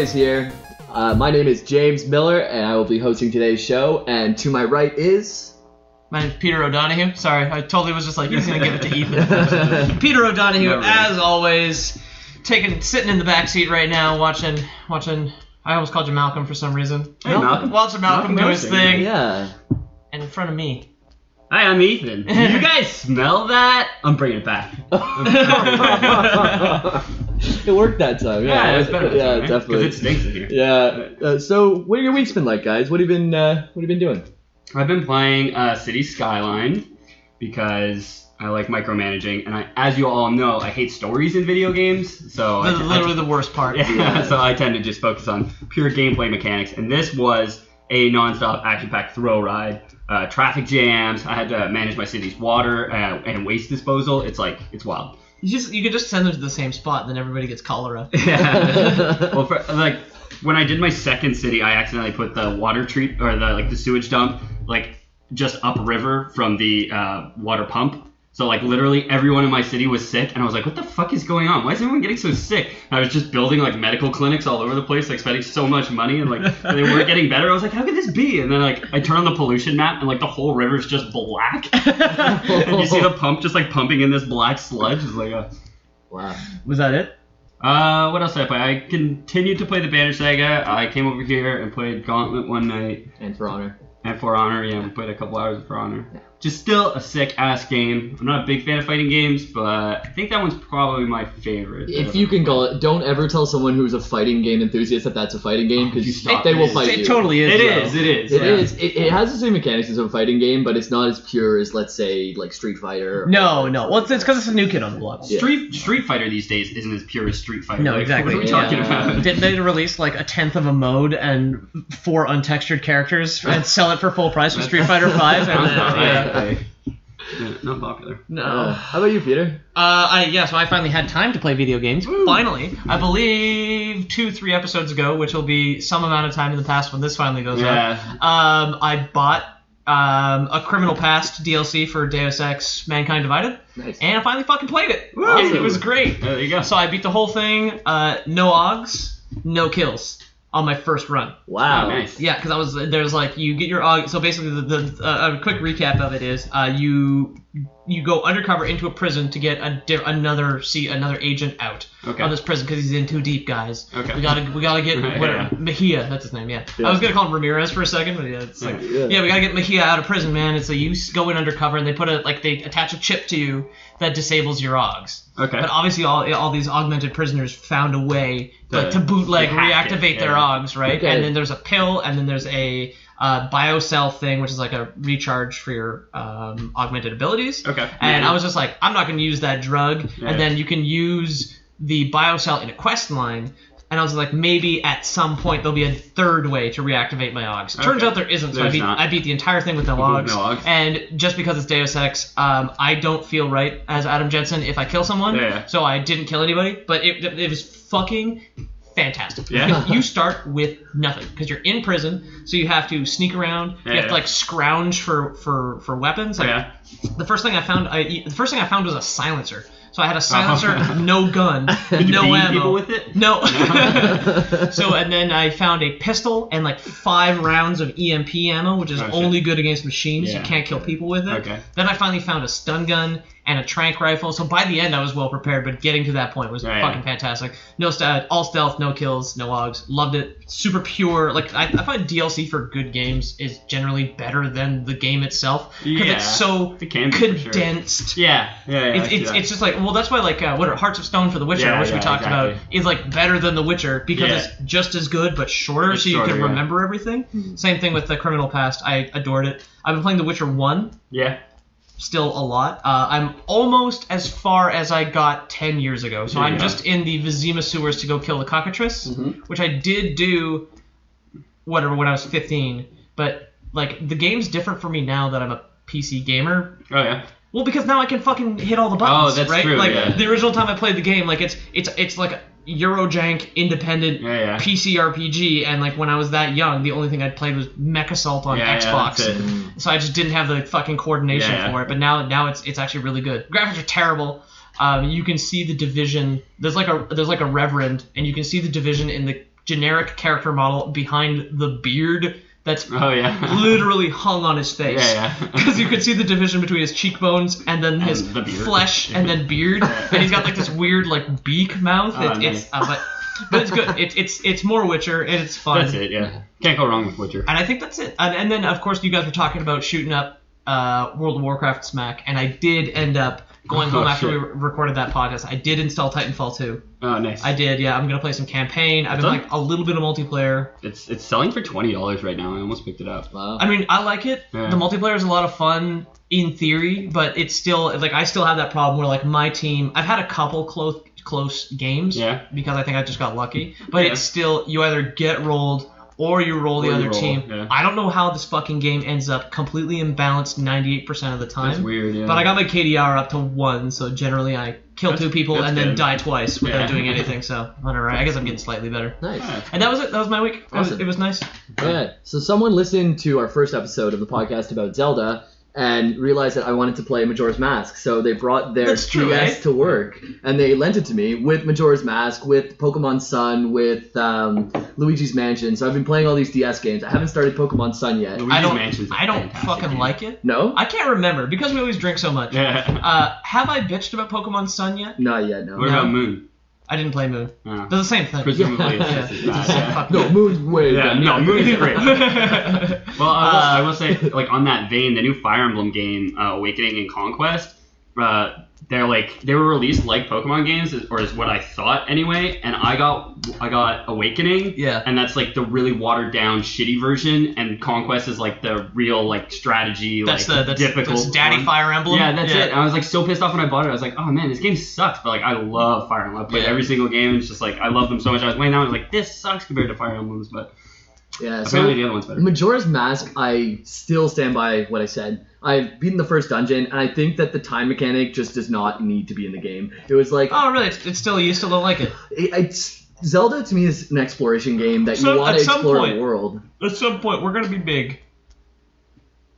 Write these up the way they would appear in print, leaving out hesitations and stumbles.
always here. My name is James Miller, and I will be hosting today's show. And to my right is... My name's Peter O'Donohue. Sorry, I totally was just like, he's going to give it to Ethan. Peter O'Donohue, as always, sitting in the back seat right now, watching. I almost called you Malcolm for some reason. Hey, Malcolm. Watching Malcolm do his thing. Yeah. And in front of me. Hi, I'm Ethan. Do you guys smell that? I'm bringing it back. It worked that time. Yeah, it's better. Yeah, right? definitely. Because it stinks in here. Yeah. So, what have your weeks been like, guys? What have you been doing? I've been playing City Skyline because I like micromanaging, and as you all know, I hate stories in video games. So Literally the worst part. Yeah. So I tend to just focus on pure gameplay mechanics, and this was a non-stop action-packed thrill ride. Traffic jams. I had to manage my city's water and waste disposal. It's wild. You could just send them to the same spot, and then everybody gets cholera. Yeah. Well, when I did my second city, I accidentally put the water the sewage dump just upriver from the water pump. So literally everyone in my city was sick, and I was like, what the fuck is going on? Why is everyone getting so sick? And I was just building medical clinics all over the place, spending so much money, and they weren't getting better. I was like, how could this be? And then I turn on the pollution map, and the whole river's just black. And you see the pump just pumping in this black sludge. It's wow. Was that it? What else did I play? I continued to play the Banner Saga. I came over here and played Gauntlet one night. And For Honor. And For Honor, yeah, we played a couple hours of For Honor. Yeah. Just still a sick-ass game. I'm not a big fan of fighting games, but I think that one's probably my favorite. If you can call it, don't ever tell someone who's a fighting game enthusiast that that's a fighting game, because they will fight you. It totally is. It is. It has the same mechanics as a fighting game, but it's not as pure as, let's say, Street Fighter. No. Well, it's because it's a new kid on the block. Yeah. Street Fighter these days isn't as pure as Street Fighter. No, exactly. What are we talking about? Didn't they release a tenth of a mode and 4 untextured characters and sell it for full price with Street Fighter 5? Yeah, not popular. No. How about you, Peter? So I finally had time to play video games. Woo. Finally. I believe 2-3 episodes ago, which will be some amount of time in the past when this finally goes up. I bought a Criminal Past DLC for Deus Ex Mankind Divided. Nice. And I finally fucking played it. Woo. And it was great. There you go. So I beat the whole thing, no OGs, no kills on my first run. Wow. Oh, nice. Yeah, because there's you get your AUG. So basically, a quick recap of it is you go undercover into a prison to get another agent out of this prison because he's in too deep, guys. Okay. We gotta get Mejia. That's his name. Yeah. I was gonna call him Ramirez for a second, but yeah, it's we gotta get Mejia out of prison, man. And so you go in undercover and they put they attach a chip to you that disables your AUGs. Okay. But obviously all these augmented prisoners found a way to bootleg reactivate their AUGs, right? Okay. And then there's a pill, and then there's a biocell thing, which is a recharge for your augmented abilities. Okay. And I was just I'm not going to use that drug. Yeah. And then you can use the biocell in a quest line. And I was maybe at some point there'll be a third way to reactivate my AUGs. Turns out there isn't, so I beat the entire thing with no AUGs. No AUGs. And just because it's Deus Ex, I don't feel right as Adam Jensen if I kill someone. Yeah. So I didn't kill anybody, but it was fucking fantastic. Yeah. You start with nothing because you're in prison, so you have to sneak around. You have to scrounge for weapons. The first thing I found was a silencer. So I had a silencer, no gun, Did no you beat ammo. people with it? No. So and then I found a pistol and 5 rounds of EMP ammo, which is only good against machines. Yeah. You can't kill people with it. Okay. Then I finally found a stun gun and a tranq rifle. So by the end I was well prepared, but getting to that point was fucking fantastic. No all stealth, no kills, no AUGs. Loved it. Super pure. I find DLC for good games is generally better than the game itself because it's so condensed. Sure. Yeah. It's just well, that's why what are Hearts of Stone for The Witcher, which we talked about, is better than The Witcher because it's just as good but shorter, so you can remember everything. Mm-hmm. Same thing with the Criminal Past. I adored it. I've been playing The Witcher 1. Yeah. Still a lot. I'm almost as far as I got 10 years ago, so I'm just in the Vizima sewers to go kill the cockatrice, which I did do when I was 15. But the game's different for me now that I'm a PC gamer. Oh yeah. Well, because now I can fucking hit all the buttons, that's right? true, The original time I played the game, it's like a Eurojank independent PC RPG, and when I was that young, the only thing I'd played was Mech Assault on Xbox. So I just didn't have the fucking coordination for it. But now it's actually really good. Graphics are terrible. You can see the division. There's like a reverend, and you can see the division in the generic character model behind the beard that's literally hung on his face. Yeah. Because you could see the division between his cheekbones and then his flesh and then beard. And he's got like this weird like beak mouth. But it's good. It's more Witcher and it's fun. That's it, yeah. Can't go wrong with Witcher. And I think that's it. And then of course you guys were talking about shooting up World of Warcraft Smack, and I did end up going home after we recorded that podcast. I did install Titanfall 2. Oh, nice. I did, yeah. I'm gonna play some campaign. I've been playing a little bit of multiplayer. It's selling for $20 right now. I almost picked it up. Wow. I mean, I like it. Yeah. The multiplayer is a lot of fun in theory, but it's still like I still have that problem where like my team. I've had a couple close games. Yeah. Because I think I just got lucky, but it's still you either get rolled or you roll the other team. Yeah. I don't know how this fucking game ends up completely imbalanced 98% of the time. That's weird, yeah. But I got my KDR up to 1, so generally I kill 2 people and then die twice without doing anything, so alright. I guess I'm getting slightly better. Nice. And that was it. That was my week. Awesome. It was nice. Alright, so someone listened to our first episode of the podcast about Zelda and realized that I wanted to play Majora's Mask, so they brought their DS to work, and they lent it to me with Majora's Mask, with Pokemon Sun, with Luigi's Mansion. So I've been playing all these DS games. I haven't started Pokemon Sun yet. I don't fucking like it. No? I can't remember, because we always drink so much. Have I bitched about Pokemon Sun yet? Not yet, no. What about Moon? I didn't play Moon. They're the same thing. Presumably it's just as bad. No, Moon's way better. No, Moon's great. Well, I will say, like, on that vein, the new Fire Emblem game, Awakening and Conquest, they were released like Pokemon games, or is what I thought anyway, and I got Awakening, and that's like the really watered down shitty version, and Conquest is like the real like strategy, that's difficult that's Daddy Fire Emblem. Yeah, that's it. And I was like so pissed off when I bought it. I was like, oh man, this game sucks, but like I love Fire Emblem. I played every single game, and it's just like I love them so much. I was waiting out, I was like, this sucks compared to Fire Emblems, but yeah, apparently the other one's better. Majora's Mask, I still stand by what I said. I've beaten the first dungeon, and I think that the time mechanic just does not need to be in the game. It was like... Oh, really? It's still, you still don't like it? Zelda, to me, is an exploration game that you want to explore the world. At some point, we're going to be big.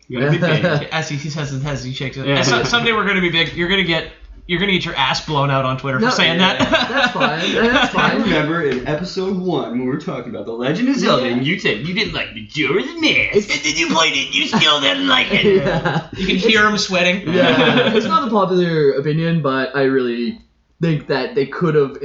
You're going to be big. As he says it, as he shakes it. Yeah. Someday we're going to be big. You're going to get your ass blown out on Twitter for saying that. That's fine. That's fine. I remember in episode 1 when we were talking about The Legend of Zelda, and you said you didn't like Majora's Mask, and then you played it, you still didn't like it. You can hear him sweating. Yeah. It's not a popular opinion, but I really think that they could have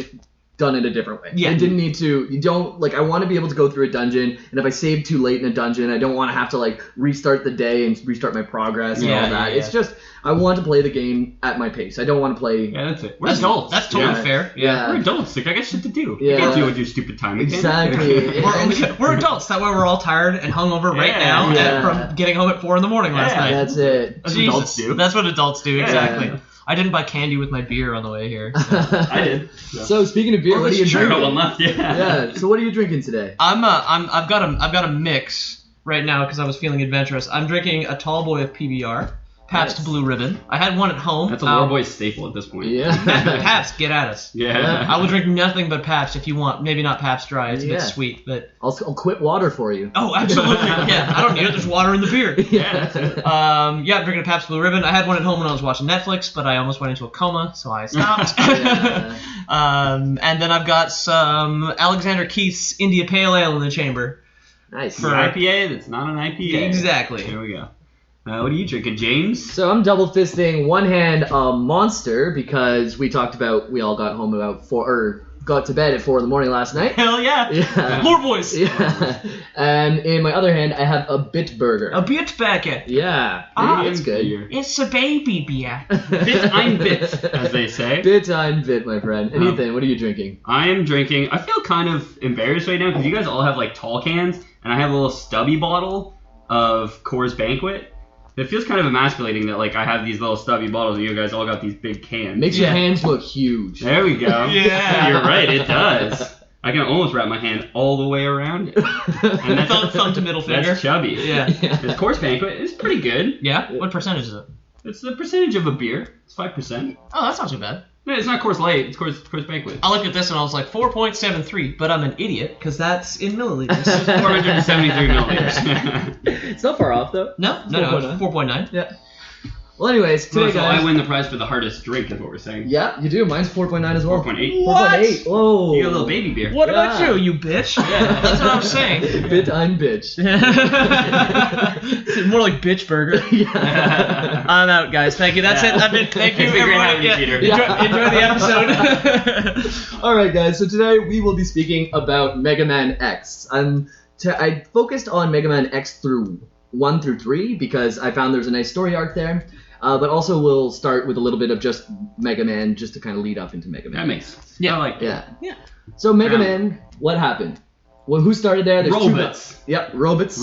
done it a different way. Yeah. They didn't need to. You don't like. I want to be able to go through a dungeon, and if I save too late in a dungeon, I don't want to have to like restart the day and restart my progress and all that. Yeah. It's just I want to play the game at my pace. I don't want to play. Yeah, that's it. We're adults. That's totally fair. Yeah. We're adults. Like I got shit to do. Yeah. You can't do with your stupid time. Exactly. we're adults. That way we're all tired and hungover right now from getting home at 4 a.m. last night. That's it. That's what adults do. That's what adults do. Exactly. Yeah. I didn't buy candy with my beer on the way here. So. I did. So speaking of beer, what are you drinking? One left. Yeah. So what are you drinking today? I've got a mix right now because I was feeling adventurous. I'm drinking a tall boy of PBR, Pabst Blue Ribbon. I had one at home. That's a Lore Boy staple at this point. Yeah. Pabst, get at us. Yeah. I will drink nothing but Pabst if you want. Maybe not Pabst Dry. It's a bit sweet, but I'll quit water for you. Oh, absolutely. Yeah. I don't need it. There's water in the beer. I'm drinking a Pabst Blue Ribbon. I had one at home when I was watching Netflix, but I almost went into a coma, so I stopped. And then I've got some Alexander Keith's India Pale Ale in the chamber. Nice. For an IPA that's not an IPA. Exactly. There we go. What are you drinking, James? So I'm double fisting one hand Monster because we talked about we all got home about 4 or got to bed at 4 a.m. last night. Hell yeah. Yeah. Lore Boys. Yeah. And in my other hand I have a Bitburger. A Bitburger. Yeah. It's good. It's a baby beer. Bit ein Bit, as they say. Bit ein Bit, my friend. And Ethan, what are you drinking? I am drinking. I feel kind of embarrassed right now because you guys all have like tall cans, and I have a little stubby bottle of Coors Banquet. It feels kind of emasculating that like I have these little stubby bottles and you guys all got these big cans. Makes your hands look huge. There we go. Yeah. You're right, it does. I can almost wrap my hand all the way around it. And that's thumb to middle finger. That's chubby. Yeah. It's Coors Banquet. It's pretty good. Yeah? What percentage is it? It's the percentage of a beer. It's 5%. Oh, that's not too bad. No, it's not Coors Light. It's Coors Banquet. I looked at this and I was like 4.73, but I'm an idiot because that's in milliliters. It's 473 milliliters. It's not far off though. No, it's 4.9. Yeah. Well, anyways, today, so guys. I win the prize for the hardest drink, is what we're saying. Yeah, you do. Mine's 4.9 as well. 4.8. What? 4.8. Whoa. You got a little baby beer. What about you bitch? Yeah, that's what I'm saying. I'm bitch. More like bitch burger. Yeah. I'm out, guys. Thank you. That's it. Thank you, everybody. Enjoy the episode. All right, guys. So today we will be speaking about Mega Man X. I focused on Mega Man X through 1 through 3 because I found there's a nice story arc there. But also we'll start with a little bit of just Mega Man just to kind of lead up into Mega Man. That makes sense. Yeah, I like that. Yeah. So Mega Man, what happened? Well, who started there? There's Robots. Robots.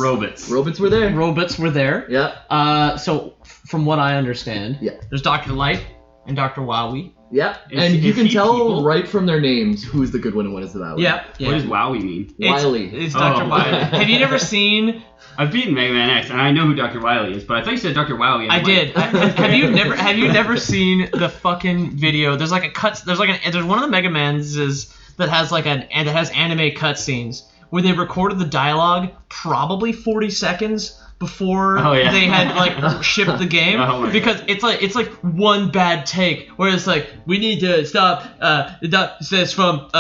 Robots were there. Robots were there. Yeah. So from what I understand, there's Dr. Light and Dr. Wowie. Yeah, and you can tell right from their names who's the good one and what is the bad one. Yeah. What does Wowie mean? Wily. It's Dr. Wily. Have you never seen... I've beaten Mega Man X, and I know who Dr. Wily is, but I thought you said Dr. Wowie. I did. Have you never seen the fucking video? There's like a cut. There's one of the Mega Mans that has anime cutscenes where they recorded the dialogue probably 40 seconds before they had like shipped the game because it's like one bad take where it's like we need to stop says from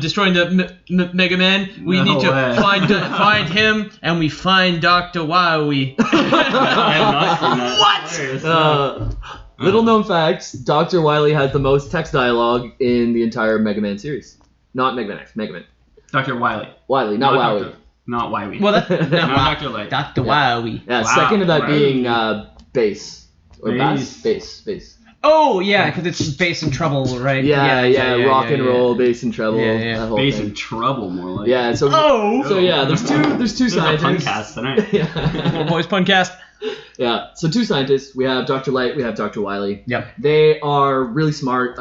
destroying the Mega Man, we need to find him, and we find Dr. Wowie. I have not seen that. What? Little known fact, Dr. Wily has the most text dialogue in the entire Mega Man series. Not Mega Man X, Mega Man. Dr. Wily. Wily, not Wowie. Not Wowie. Well, not Dr. Light. Dr. Wowie. Yeah, second of that being bass. Or bass? Bass. Oh, yeah, because it's bass and treble, right? Yeah, rock and roll, bass and treble. Yeah. Bass and treble, more like. Yeah, so there's two scientists. There's a puncast tonight. Yeah. Boys puncast. Yeah, so two scientists. We have Dr. Light, we have Dr. Wily. Yep. They are really smart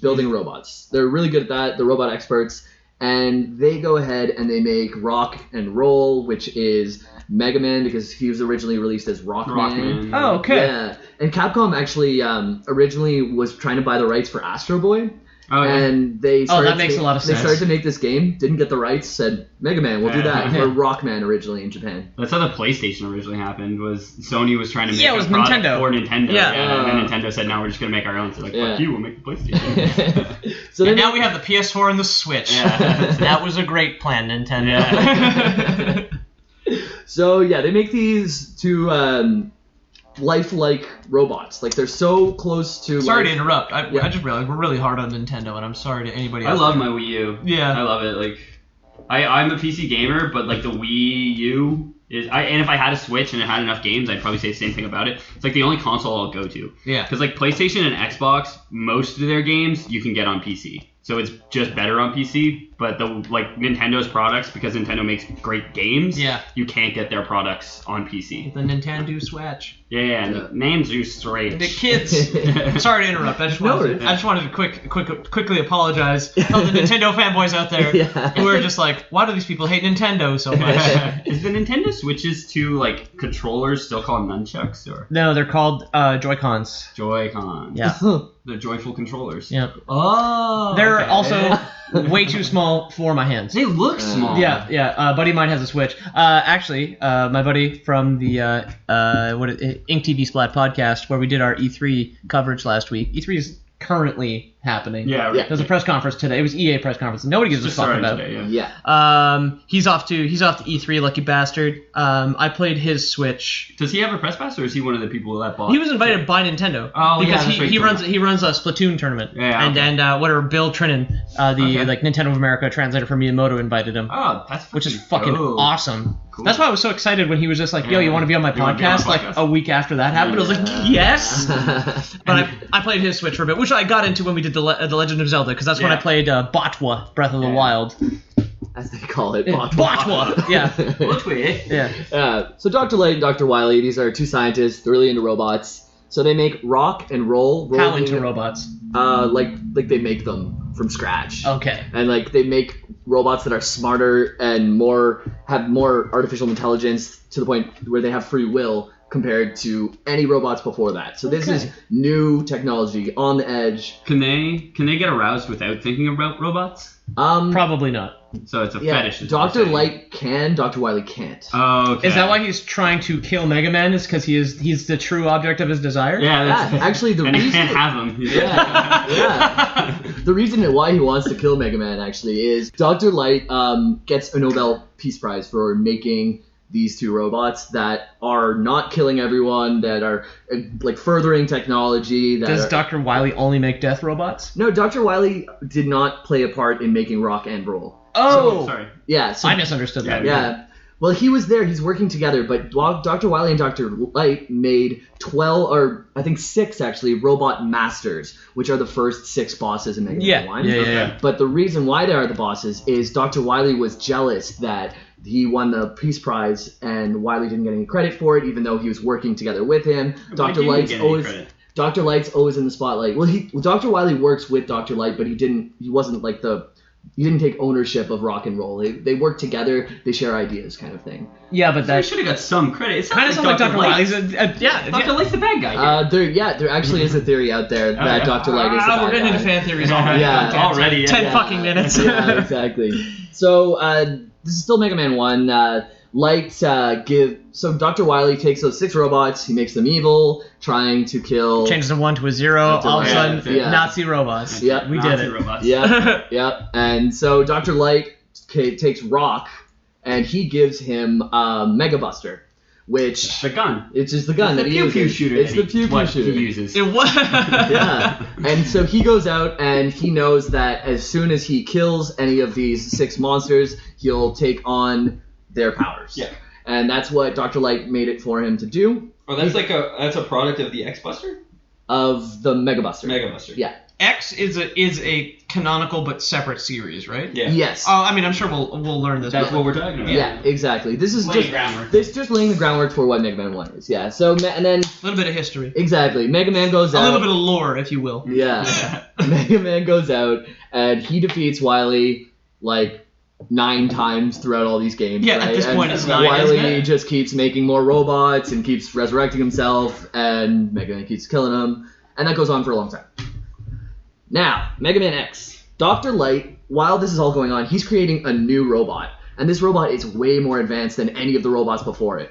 building robots. They're really good at that. They're robot experts. And they go ahead and they make Rock and Roll, which is Mega Man because he was originally released as Rockman. Oh, okay. Yeah. And Capcom actually originally was trying to buy the rights for Astro Boy. Oh, yeah. And they started that makes a lot of sense. They started to make this game, didn't get the rights, said Mega Man, we'll do that. Or Rockman originally in Japan. That's how the PlayStation originally happened. Was Sony was trying to make it was a product Nintendo. for Nintendo. Yeah. And then Nintendo said, no, we're just gonna make our own. So like, fuck you, we'll make the PlayStation. So and now we have the PS4 and the Switch. Yeah. That was a great plan, Nintendo. Yeah. So yeah, they make these two lifelike robots. Like they're so close to. Sorry to interrupt. I just realized we're really hard on Nintendo, and I'm sorry to anybody else. I love my Wii U. Yeah. I love it. Like, I'm a PC gamer, but like the Wii U is. And if I had a Switch and it had enough games, I'd probably say the same thing about it. It's like the only console I'll go to. Yeah. Because like PlayStation and Xbox, most of their games you can get on PC. So it's just better on PC, but Nintendo's products, because Nintendo makes great games, you can't get their products on PC. The Nintendo Switch. Yeah, and the names are straight. The kids. Sorry to interrupt. I just wanted to quickly apologize to all the Nintendo fanboys out there who are just like, why do these people hate Nintendo so much? Is the Nintendo Switch's two like controllers still called nunchucks or? No, they're called Joy-Cons. Joy-Cons. Yeah. The joyful controllers. Yeah. Oh. They're also way too small for my hands. They look small. Yeah. A buddy of mine has a Switch. Actually, my buddy from the Ink TV Splat podcast, where we did our E3 coverage last week. E3 is currently happening. Yeah. There's a press conference today. It was EA press conference. Nobody gives a fuck about. Today, He's off to E3, lucky bastard. I played his Switch. Does he have a press pass, or is he one of the people that bought? He was invited by Nintendo. Oh, because he runs a Splatoon tournament. And whatever, Bill Trinan, Nintendo of America translator for Miyamoto, invited him. Oh, that's which is fucking awesome. Cool. That's why I was so excited when he was just like, "Yo, you want to be on my podcast?" Like a week after that happened, I was like, "Yes." But I played his Switch for a bit, which I got into when we did the Legend of Zelda, because that's when I played Botwa, Breath of the Wild. As they call it, Botwa. Yeah. Yeah. So Dr. Light and Dr. Wily, these are two scientists. They're really into robots. So they make Rock and Roll. How into robots? Like they make them from scratch. Okay. And like they make robots that are smarter and have more artificial intelligence to the point where they have free will compared to any robots before that. So this is new technology on the edge. Can they get aroused without thinking about robots? Probably not. So it's a fetish. Dr. Light can, Dr. Wily can't. Oh, okay. Is that why he's trying to kill Megaman? Is because he's the true object of his desire? Yeah, actually the reason... he can't have him. Yeah. The reason why he wants to kill Megaman, actually, is Dr. Light gets a Nobel Peace Prize for making these two robots that are not killing everyone, that are like furthering technology. Does Dr. Wily only make death robots? No, Dr. Wily did not play a part in making Rock and Roll. Oh! Sorry. Yeah. So, I misunderstood that. Yeah. Well, he was there. He's working together. But Dr. Wily and Dr. Light made 12, or I think 6 actually, robot masters, which are the first 6 bosses in Mega Man 1. Yeah. But the reason why they are the bosses is Dr. Wily was jealous that he won the Peace Prize and Wily didn't get any credit for it, even though he was working together with him. Dr. Light's always in the spotlight. Well, Dr. Wily works with Dr. Light, but he didn't take ownership of Rock and Roll. They work together, they share ideas, kind of thing. Yeah, but that should have got some credit. It kind of sounds like Dr. Wily's Dr. Light's the bad guy. There actually is a theory out there that Dr. Light is the bad guy. We're getting into fan theories already. Already. 10 fucking minutes. Yeah, exactly. So, this is still Mega Man 1. So Dr. Wily takes those 6 robots, he makes them evil, trying to kill... Changes a 1 to a 0, all of a sudden, Nazi robots. Yep. We did it. Robots. Yep. And so Dr. Light takes Rock, and he gives him Mega Buster, which... The gun. It's just the gun that he uses. Pew-pew shooter. It's the pew-pew shooter. He uses. It was. Yeah. And so he goes out, and he knows that as soon as he kills any of these 6 monsters, he'll take on their powers. Yeah. And that's what Dr. Light made it for him to do. Oh, that's a product of the X Buster? Of the Mega Buster. Mega Buster. Yeah. X is a canonical but separate series, right? Yeah. Yes. I mean, I'm sure we'll learn this. That's what we're talking about. Yeah, exactly. This is just laying the groundwork for what Mega Man 1 is. Yeah. So and then a little bit of history. Exactly. Mega Man goes out. A little bit of lore, if you will. Yeah. Mega Man goes out and he defeats Wily like 9 times throughout all these games. Yeah, right? at this point it's 9, Wily isn't it? just keeps making more robots and keeps resurrecting himself, and Mega Man keeps killing him, and that goes on for a long time. Now, Mega Man X. Dr. Light, while this is all going on, he's creating a new robot, and this robot is way more advanced than any of the robots before it.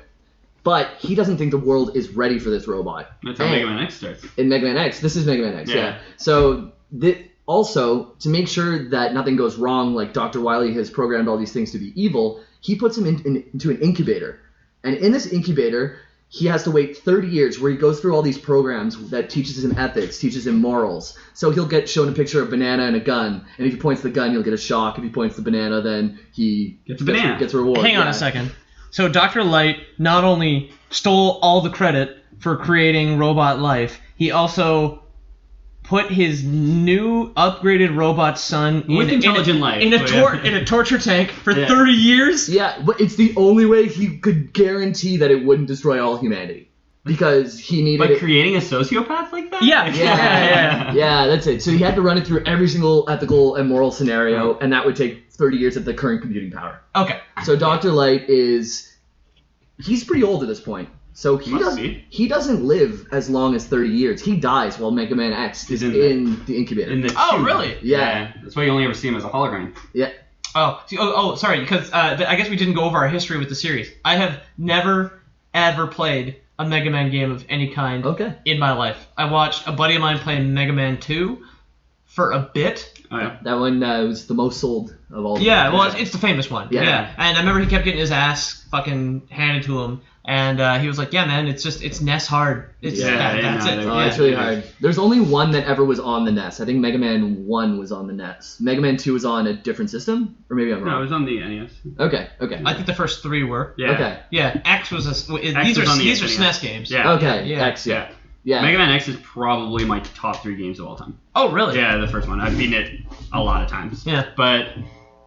But he doesn't think the world is ready for this robot. That's how Mega Man X starts. In Mega Man X. This is Mega Man X, yeah. So, also, to make sure that nothing goes wrong, like Dr. Wily has programmed all these things to be evil, he puts him into an incubator. And in this incubator, he has to wait 30 years where he goes through all these programs that teaches him ethics, teaches him morals. So he'll get shown a picture of a banana and a gun, and if he points the gun, he'll get a shock. If he points the banana, then he gets a reward. Hang on a second. So Dr. Light not only stole all the credit for creating robot life, he also put his new upgraded robot son in a torture tank for 30 years. Yeah, but it's the only way he could guarantee that it wouldn't destroy all humanity. Because he needed By creating a sociopath like that? Yeah, that's it. So he had to run it through every single ethical and moral scenario, and that would take 30 years at the current computing power. Okay. So Dr. Light he's pretty old at this point. So he doesn't live as long as 30 years. He dies while Mega Man X is in the incubator. Really? Yeah. That's why you only ever see him as a hologram. Yeah. Sorry, because I guess we didn't go over our history with the series. I have never, ever played a Mega Man game of any kind in my life. I watched a buddy of mine play Mega Man 2 for a bit. Oh, yeah. That one was the most sold of all. Yeah, well, it's the famous one. Yeah. And I remember he kept getting his ass fucking handed to him. And he was like, yeah, man, it's NES hard. That's it. Oh, it's really hard. There's only one that ever was on the NES. I think Mega Man 1 was on the NES. Mega Man 2 was on a different system? Or maybe I'm wrong. No, it was on the NES. Okay. I think the first 3 were. Yeah. Okay. Yeah, X was these are SNES games. Yeah. Okay, yeah. X, yeah. Mega Man X is probably my top 3 games of all time. Oh, really? Yeah, the first one. I've beaten it a lot of times. Yeah. But,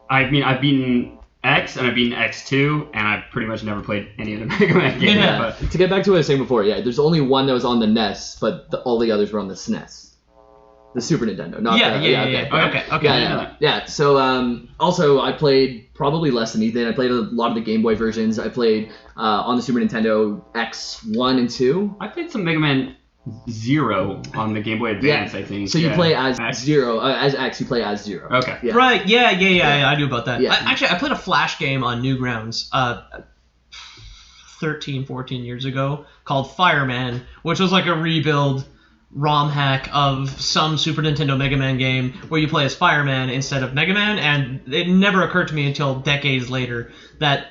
I've beaten X, and I've beaten X2, and I've pretty much never played any other Mega Man game. Yeah. But to get back to what I was saying before, there's only one that was on the NES, but all the others were on the SNES. The Super Nintendo. Okay. So, also, I played probably less than Ethan. I played a lot of the Game Boy versions. I played on the Super Nintendo X1 and 2. I played some Mega Man Zero on the Game Boy Advance, I think. So you play as X? Zero. As X, you play as Zero. Okay. Yeah. Right, yeah, I knew about that. Yeah. I played a Flash game on Newgrounds 13, 14 years ago called Fireman, which was like a rebuild ROM hack of some Super Nintendo Mega Man game where you play as Fireman instead of Megaman, and it never occurred to me until decades later that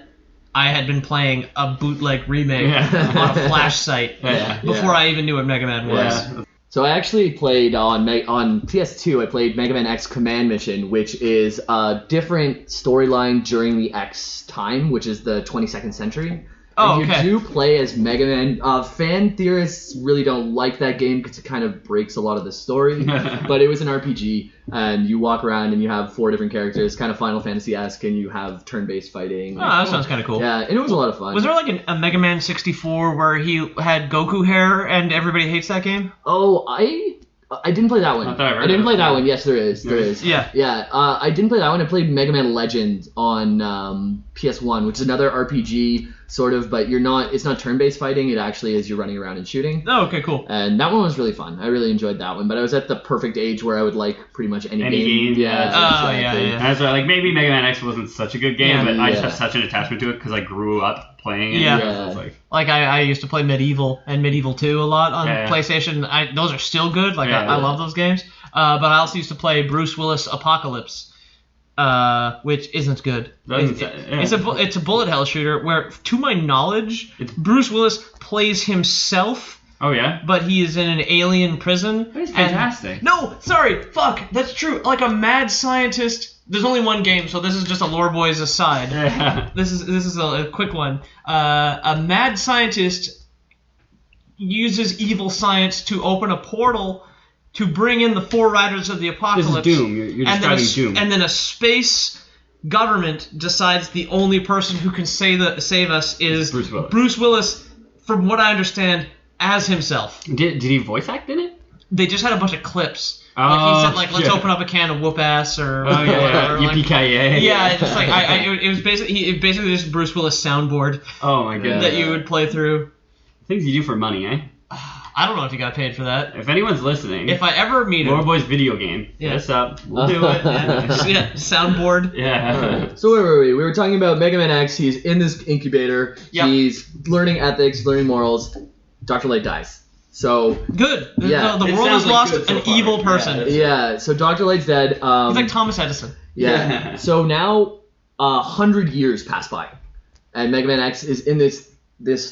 I had been playing a bootleg remake on a Flash site before I even knew what Mega Man was. Yeah. So I actually played on PS2. I played Mega Man X Command Mission, which is a different storyline during the X time, which is the 22nd century. Oh, and okay. you do play as Mega Man. Fan theorists really don't like that game because it kind of breaks a lot of the story. But it was an RPG, and you walk around and you have 4 different characters, kind of Final Fantasy-esque, and you have turn-based fighting. Oh, that sounds kind of cool. Yeah, and it was a lot of fun. Was there like a Mega Man 64 where he had Goku hair and everybody hates that game? Oh, I didn't play that one. I didn't play that one. Yes, there is. There is. Yeah. Yeah. I didn't play that one. I played Mega Man Legend on PS1, which is another RPG sort of, but it's not turn-based fighting. It actually is you're running around and shooting. Oh, okay, cool. And that one was really fun. I really enjoyed that one. But I was at the perfect age where I would like pretty much any game. Yeah. Yeah. That's right. Like maybe Mega Man X wasn't such a good game, but I just have Yeah. such an attachment to it because I grew up playing it. Yeah. So it's like I used to play Medieval and Medieval 2 a lot on PlayStation. Those are still good. I love those games. But I also used to play Bruce Willis Apocalypse, which isn't good. It's a bullet hell shooter where, to my knowledge, Bruce Willis plays himself. Oh yeah. But he is in an alien prison. That's fantastic. No, sorry, fuck, that's true. Like a mad scientist. There's only one game, so this is just a Lore Boys aside. Yeah. This is a quick one. A mad scientist uses evil science to open a portal to bring in the 4 Riders of the Apocalypse. This is Doom. You're describing Doom. And then a space government decides the only person who can save us is Bruce Willis, from what I understand, as himself. Did he voice act in it? They just had a bunch of clips. Oh, he said, let's open up a can of whoop ass or Yippee-ki-yay. Yeah, just it was basically just Bruce Willis soundboard. Oh my god. That you would play through. Things you do for money, eh? I don't know if you got paid for that. If anyone's listening, if I ever meet him, Lore Boys video game, hit us up. We'll do it. Yeah, soundboard. Yeah. Right. So where were we? We were talking about Mega Man X. He's in this incubator. Yep. He's learning ethics, learning morals. Dr. Light dies. So good. Yeah. The world has lost an evil person. Yeah. So Dr. Light's dead. He's like Thomas Edison. Yeah. So now 100 years pass by, and Mega Man X is in this.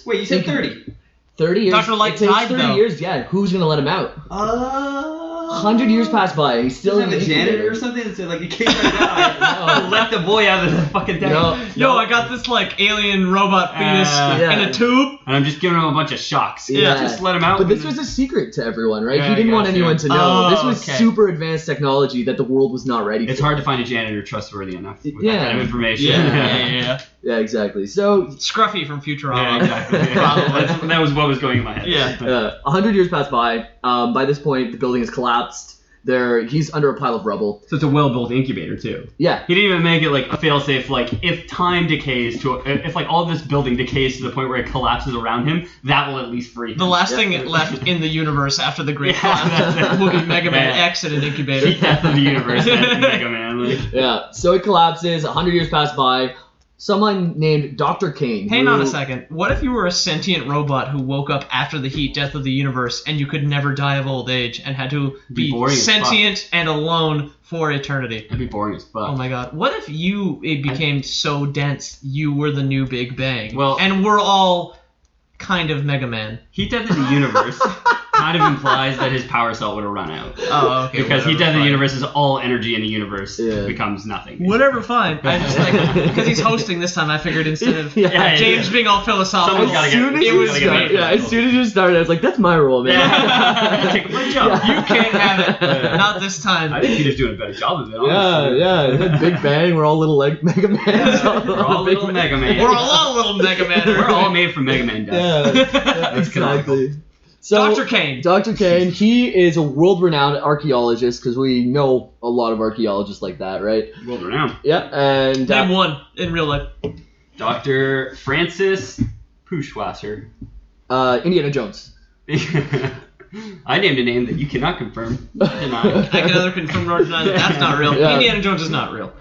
Wait, you said 30. 30 years. Dr. Light it takes died 30 though. years. Yeah. Who's gonna let him out? 100 years pass by, and he's still in the a janitor or something that said like you can't die. Let the boy out of the fucking tank. Yo, I got this like alien robot fetus in a tube, and I'm just giving him a bunch of shocks. Yeah. Just let him out. But this was a secret to everyone, right? Yeah, He didn't want anyone to know. This was okay. super advanced technology that the world was not ready for. It's hard to find a janitor trustworthy enough with that kind of information. Yeah, exactly. So Scruffy from Futurama. Yeah, exactly. That was what was going in my head. Yeah. 100 years pass by. By this point, the building has collapsed. He's under a pile of rubble. So it's a well-built incubator too. Yeah. He didn't even make it like a fail-safe. Like if time decays if like all this building decays to the point where it collapses around him, that will at least free him. The last thing left in the universe after the Great Collapse will be Mega Man X in an incubator. The death of the universe. Mega Man. Yeah. So it collapses. 100 years pass by. Someone named Dr. Kane. Hang on a second. What if you were a sentient robot who woke up after the heat death of the universe and you could never die of old age and had to be sentient and alone for eternity? That'd be boring as fuck. Oh my god. What if it became so dense you were the new Big Bang? Well, and we're all kind of Mega Man. Heat death of the universe kind of implies that his power cell would have run out. Oh, okay. Because heat death of the universe is all energy in the universe becomes nothing. Whatever, fine. I just because he's hosting this time, I figured instead of James being all philosophical, as soon as you started, I was like, that's my role, man. Yeah. Take my job. You can't have it. Not this time. I think Peter's doing a better job of it, honestly. Yeah. Big Bang, we're all little like Mega Man. We're all little Mega Man. We're all little Mega Man. We're all made from Mega Man dust. Yeah, exactly. So, Dr. Kane. Dr. Kane, he is a world-renowned archaeologist, because we know a lot of archaeologists like that, right? World-renowned. Yeah, and... Name one in real life. Dr. Francis Puschwasser. Indiana Jones. I named a name that you cannot confirm. Deny. I can neither confirm nor deny that that's not real. Yeah. Indiana Jones is not real.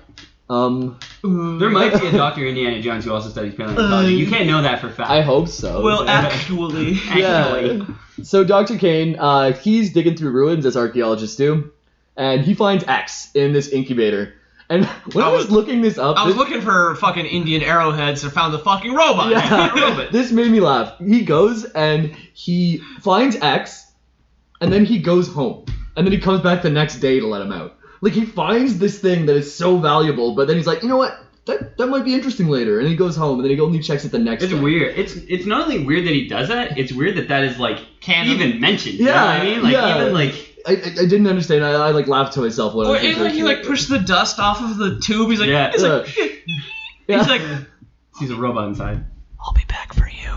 There might be a Dr. Indiana Jones who also studies paleontology. You can't know that for fact. I hope so. Well, actually. Yeah. So Dr. Kane, he's digging through ruins as archaeologists do, and he finds X in this incubator. And when I was looking this up, I was looking for fucking Indian arrowheads and found the fucking robot. Yeah, this made me laugh. He goes and he finds X, and then he goes home, and then he comes back the next day to let him out. Like, he finds this thing that is so valuable, but then he's like, you know what? That might be interesting later. And he goes home, and then he only checks it the next day. It's weird. It's not only weird that he does that, it's weird that is, like, even mentioned. Yeah, you know what I mean? Like, even, like... I didn't understand. I like, laughed to myself when I was and, like, he, like, pushed the dust off of the tube. He's like... Yeah. He's like... Yeah. He's like... He's a robot inside. I'll be back for you.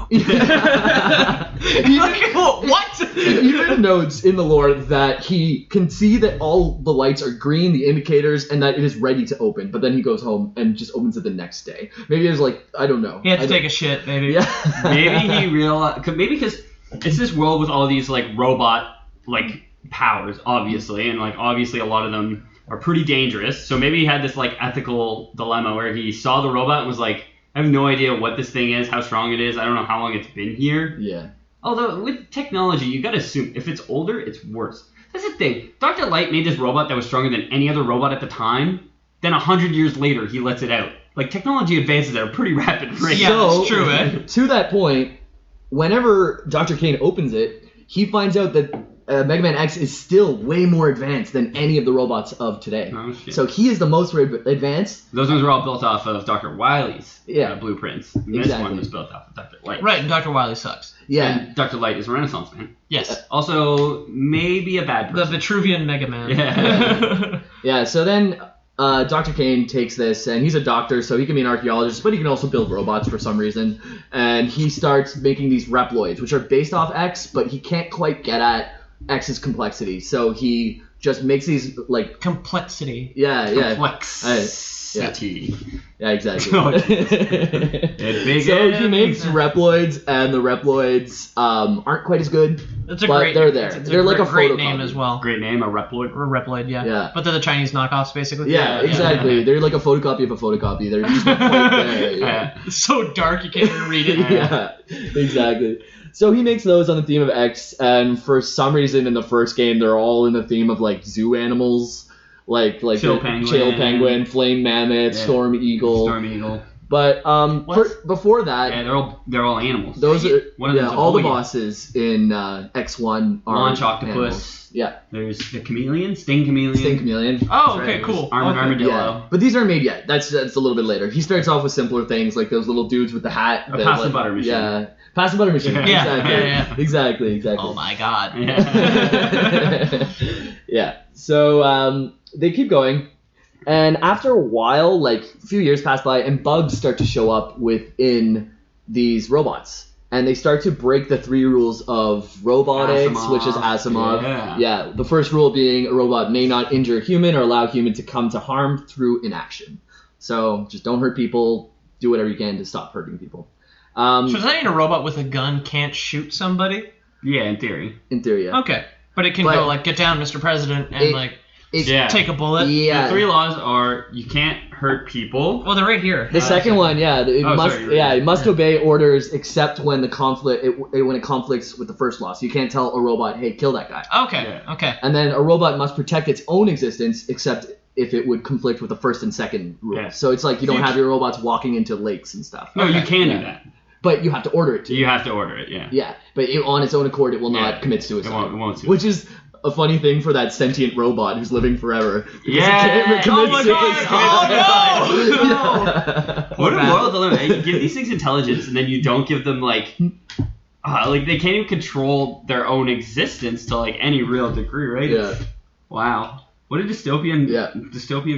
What? He even notes in the lore that he can see that all the lights are green, the indicators, and that it is ready to open. But then he goes home and just opens it the next day. Maybe it was like, I don't know. He had to take a shit, maybe. Yeah. Maybe he realized... Maybe because it's this world with all these, like, robot, like, powers, obviously. And, like, obviously a lot of them are pretty dangerous. So maybe he had this, like, ethical dilemma where he saw the robot and was like, I have no idea what this thing is, how strong it is. I don't know how long it's been here. Yeah. Although, with technology, you gotta assume if it's older, it's worse. That's the thing. Dr. Light made this robot that was stronger than any other robot at the time. Then 100 years later, he lets it out. Like, technology advances at a pretty rapid rate. Yeah, that's true, eh? To that point, whenever Dr. Kane opens it, he finds out that Megaman X is still way more advanced than any of the robots of today. Oh, shit. So he is the most advanced. Those ones were all built off of Dr. Wily's blueprints. And this Exactly. one was built off of Dr. Light. Right, and Dr. Wily sucks. Yeah. And Dr. Light is a Renaissance man. Yes. Also, maybe a bad The person. Vitruvian Megaman. Yeah. Yeah, so then Dr. Kane takes this, and he's a doctor, so he can be an archaeologist, but he can also build robots for some reason. And he starts making these Reploids, which are based off X, but he can't quite get at X's complexity. So he just makes these, like... Complexity. Yeah. Complexity. Yeah, exactly. Oh, So he makes Reploids, and the Reploids aren't quite as good, It's a but great, they're there. It's They're like a great photocopy. name as well. Great name, a Reploid. Or Reploid, yeah. Yeah. But they're the Chinese knockoffs, basically. Yeah, exactly. They're like a photocopy of a photocopy. They're just not quite there. Yeah. It's so dark you can't even read it. Yeah, exactly. So he makes those on the theme of X, and for some reason in the first game, they're all in the theme of like zoo animals, like Chill the penguin. Chill penguin, flame mammoth, Yeah. storm eagle. Storm Eagle. But before that, Yeah, they're all animals. those are One of them's a all the boy. bosses in X1 are Launch octopus. animals. Yeah, There's the chameleon, sting chameleon. Sting chameleon. Oh, That's okay, right. cool. Armored Okay. armadillo. Yeah, but these aren't made yet. That's a little bit later. He starts off with simpler things like those little dudes with the hat. A pass the butter machine. Yeah, pass the butter machine. Yeah. Exactly. Exactly. Oh my god. Yeah. Yeah. So they keep going, and after a while, like a few years pass by, and bugs start to show up within these robots. And they start to break the 3 rules of robotics, Asimov. which is Asimov. Yeah. The first rule being a robot may not injure a human or allow a human to come to harm through inaction. So just don't hurt people. Do whatever you can to stop hurting people. So does that mean a robot with a gun can't shoot somebody? Yeah, in theory. In theory, yeah. Okay. But it can But go like, get down, Mr. President, and Yeah. take a bullet. Yeah. The 3 laws are you can't hurt people. Well, they're right here. The second one, it must obey orders except when it conflicts with the first law. So you can't tell a robot, hey, kill that guy. Okay. Yeah. Okay. And then a robot must protect its own existence except if it would conflict with the first and second rule. Yeah. So it's like you don't have your robots walking into lakes and stuff. No, you can Yeah. do that. But you have to order it to. You have to order it, yeah. Yeah, but on its own accord, it will not Yeah. commit suicide. It won't suicide. Which is a funny thing for that sentient robot who's living forever. Because Yeah. it can't commit Oh my God. suicide. Oh, Yeah. What a moral dilemma. You give these things intelligence and then you don't give them like they can't even control their own existence to like any real degree, right? Yeah. Wow. What a dystopian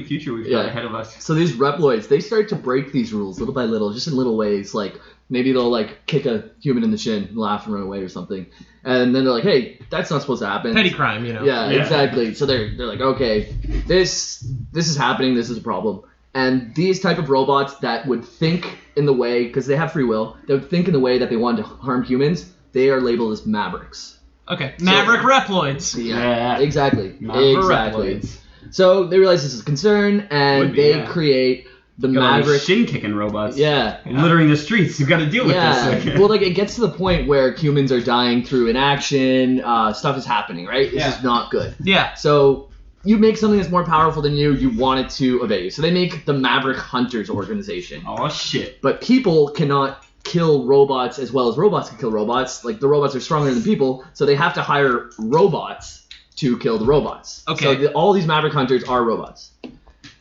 future we've got ahead of us. So these Reploids, they start to break these rules little by little, just in little ways. Like maybe they'll like kick a human in the shin, laugh and run away or something, and then they're like, "Hey, that's not supposed to happen." Petty crime, you know. Yeah, Yeah. exactly. So they're like, "Okay, this is happening. This is a problem." And these type of robots that would think in the way, because they have free will, they would think in the way that they want to harm humans. They are labeled as Mavericks. Okay. Maverick Reploids. Yeah. Exactly. Maverick Exactly. Reploids. So they realize this is a concern, and they create the Maverick shin-kicking robots. Yeah. Littering the streets. You've got to deal with this. Well, like, it gets to the point where humans are dying through inaction. Stuff is happening, right? It's just not good. Yeah. So you make something that's more powerful than you want it to obey you. So they make the Maverick Hunters organization. Oh, shit. But people cannot kill robots as well as robots can kill robots. Like, the robots are stronger than people, so they have to hire robots to kill the robots. Okay. So all these Maverick Hunters are robots.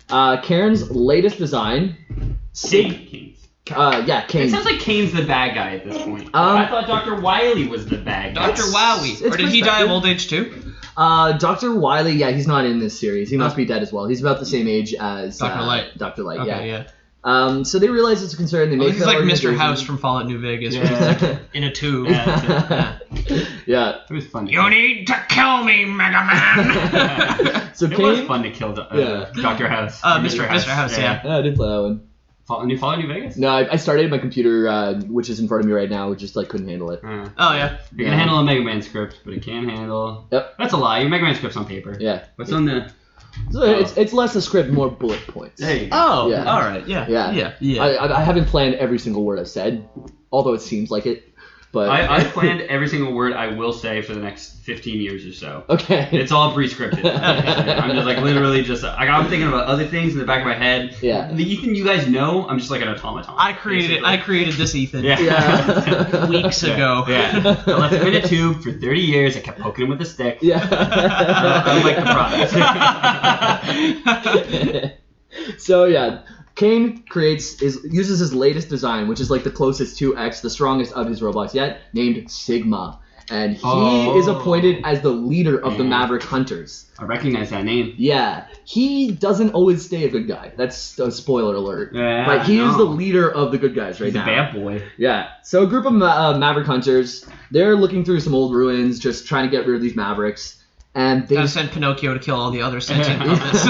Karen's latest design... Kane's. Kane. It sounds like Kane's the bad guy at this point. I thought Dr. Wily was the bad guy. Dr. Wowie. Or did he die of old age too? Dr. Wily, he's not in this series. He must be dead as well. He's about the same age as Dr. Light. Dr. Light, Okay, So they realize it's a concern. They make he's like Mr. House from Fallout New Vegas. In a tube. Yeah. It was fun. You need to kill me, Megaman! So it was fun to kill Dr. House. Mr. House, yeah. I didn't play that one. Fallout New Vegas? No, I started my computer, which is in front of me right now, which just couldn't handle it. Oh, yeah. You can handle a Mega Man script, but it can't handle... Yep. That's a lie. Your Mega Man script's on paper. Yeah. What's on the... So it's less a script, more bullet points. There you go. Oh, Yeah. all right. Yeah. I haven't planned every single word I've said, although it seems like it. But I planned every single word I will say for the next 15 years or so. Okay. It's all pre-scripted. I'm just literally just I'm thinking about other things in the back of my head. Yeah. The Ethan you guys know, I'm just like an automaton. I created this Ethan. Yeah. Weeks ago. Yeah. I left him in a tube for 30 years. I kept poking him with a stick. Yeah. I like the product. So yeah, Kane uses his latest design, which is like the closest to X, the strongest of his robots yet, named Sigma. And he is appointed as the leader of the Maverick Hunters. I recognize that name. Yeah. He doesn't always stay a good guy. That's a spoiler alert. Yeah, but he is the leader of the good guys right now. He's a bad boy. Yeah. So a group of Maverick Hunters, they're looking through some old ruins, just trying to get rid of these Mavericks. And they gotta send Pinocchio to kill all the other sentient puppets.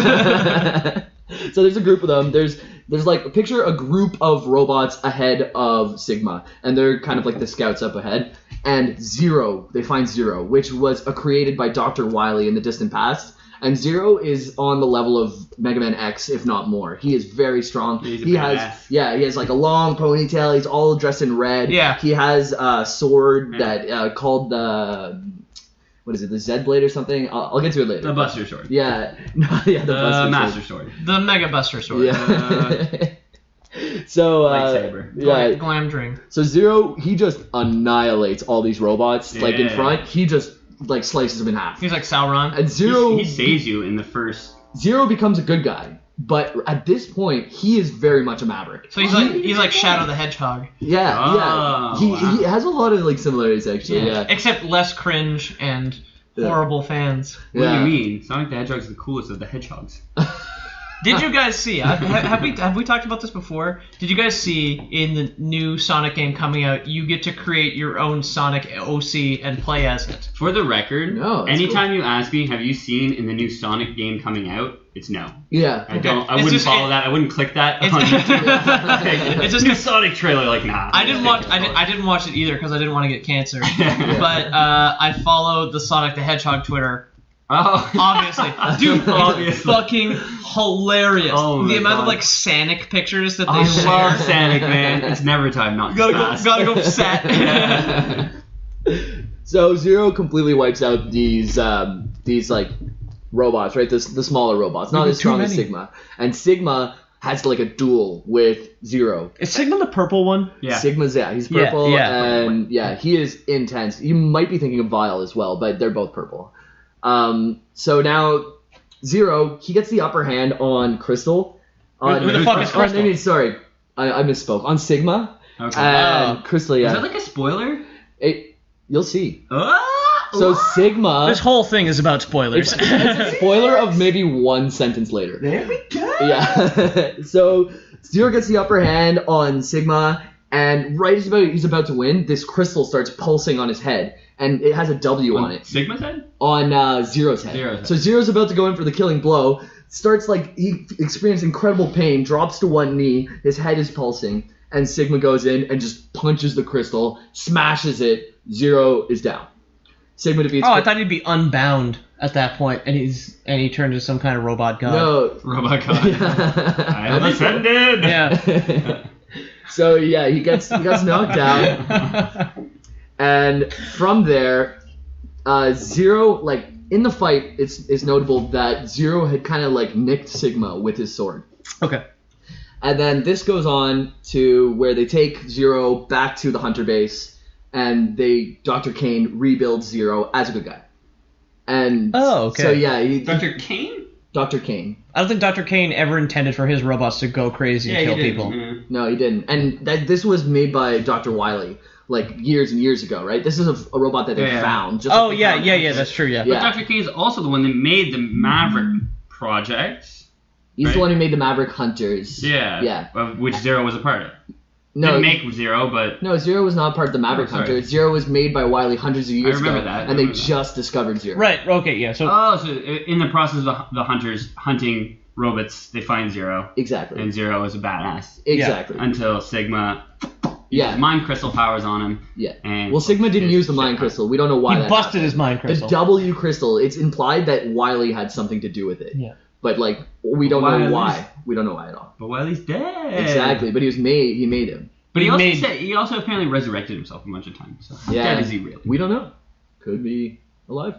So there's a group of them. There's like, picture a group of robots ahead of Sigma, and they're kind of like the scouts up ahead. And they find Zero, which was created by Dr. Wily in the distant past. And Zero is on the level of Mega Man X, if not more. He is very strong. He has like a long ponytail. He's all dressed in red. Yeah. He has a sword that called the... What is it, the Z-Blade or something? I'll get to it later. The Buster Sword. Yeah. The Buster Master Sword. The Mega Buster Sword. Yeah. So, lightsaber. Glam drink. So Zero, he just annihilates all these robots. Like, in front, he just, like, slices them in half. He's like Sauron. And Zero... He saves you in the first... Zero becomes a good guy. But at this point, he is very much a Maverick. So he's like Shadow the Hedgehog. Yeah. He has a lot of like similarities actually. Yeah. Except less cringe and horrible fans. What do you mean? Sonic the Hedgehog's the coolest of the hedgehogs. Did you guys see? Have we talked about this before? Did you guys see in the new Sonic game coming out, you get to create your own Sonic OC and play as it? For the record, anytime you ask me, have you seen in the new Sonic game coming out? It's no. Yeah. I wouldn't follow that. I wouldn't click that on YouTube. It's just a Sonic trailer. Like, nah. I didn't watch it either because I didn't want to get cancer. But I followed the Sonic the Hedgehog Twitter. Oh. Obviously. Dude, it's fucking hilarious. Oh the amount God. of like Sanic pictures that they share. I love Sanic, man. It's never time not to gotta go set. So Zero completely wipes out these like robots, right? The smaller robots, not as strong as Sigma. And Sigma has like a duel with Zero. Is Sigma the purple one? Yeah. Sigma's he's purple, and he is intense. You might be thinking of Vile as well, but they're both purple. So now Zero, he gets the upper hand on Crystal. Who the fuck is Crystal? Sorry, I misspoke. On Sigma. Okay. And Crystal, Is that like a spoiler? You'll see. So Sigma... This whole thing is about spoilers. It's a spoiler of maybe one sentence later. There we go. Yeah. So Zero gets the upper hand on Sigma, and right as he's about to win, this crystal starts pulsing on his head, and it has a W on it. Sigma's head? On Zero's head. So Zero's about to go in for the killing blow, starts like, he experiences incredible pain, drops to one knee, his head is pulsing, and Sigma goes in and just punches the crystal, smashes it, Zero is down. Sigma defeats. Oh, I thought he'd be unbound at that point, and he turned into some kind of robot god. No. Robot god. I am ascended. Yeah. So yeah, he gets knocked out, and from there, Zero, like in the fight, it's notable that Zero had kind of like nicked Sigma with his sword. Okay. And then this goes on to where they take Zero back to the Hunter base, and Dr. Kane rebuilds Zero as a good guy. And okay. So yeah, Dr. Kane? Dr. Kane. I don't think Dr. Kane ever intended for his robots to go crazy and kill people. Mm. No, he didn't. And this was made by Dr. Wily, like years and years ago, right? This is a robot that they found. Just like that's true, yeah. But Dr. Kane is also the one that made the Maverick project. He's right? the one who made the Maverick Hunters. Yeah. Of which Zero was a part of. No, Didn't make Zero, but... No, Zero was not part of the Maverick Hunters. Zero was made by Wily hundreds of years ago. I remember that. And they just discovered Zero. Right, okay, yeah. So in the process of the Hunters hunting robots, they find Zero. Exactly. And Zero is a badass. Exactly. Until Sigma... Mind crystal powers on him. Yeah. And well, Sigma didn't use the mind crystal. We don't know why he busted his mind crystal. The W crystal, it's implied that Wily had something to do with it. Yeah. But like we don't know why. We don't know why at all. But Wily's dead. Exactly. But he made him. But he also apparently resurrected himself a bunch of times. So how dead is he really? We don't know. Could be alive.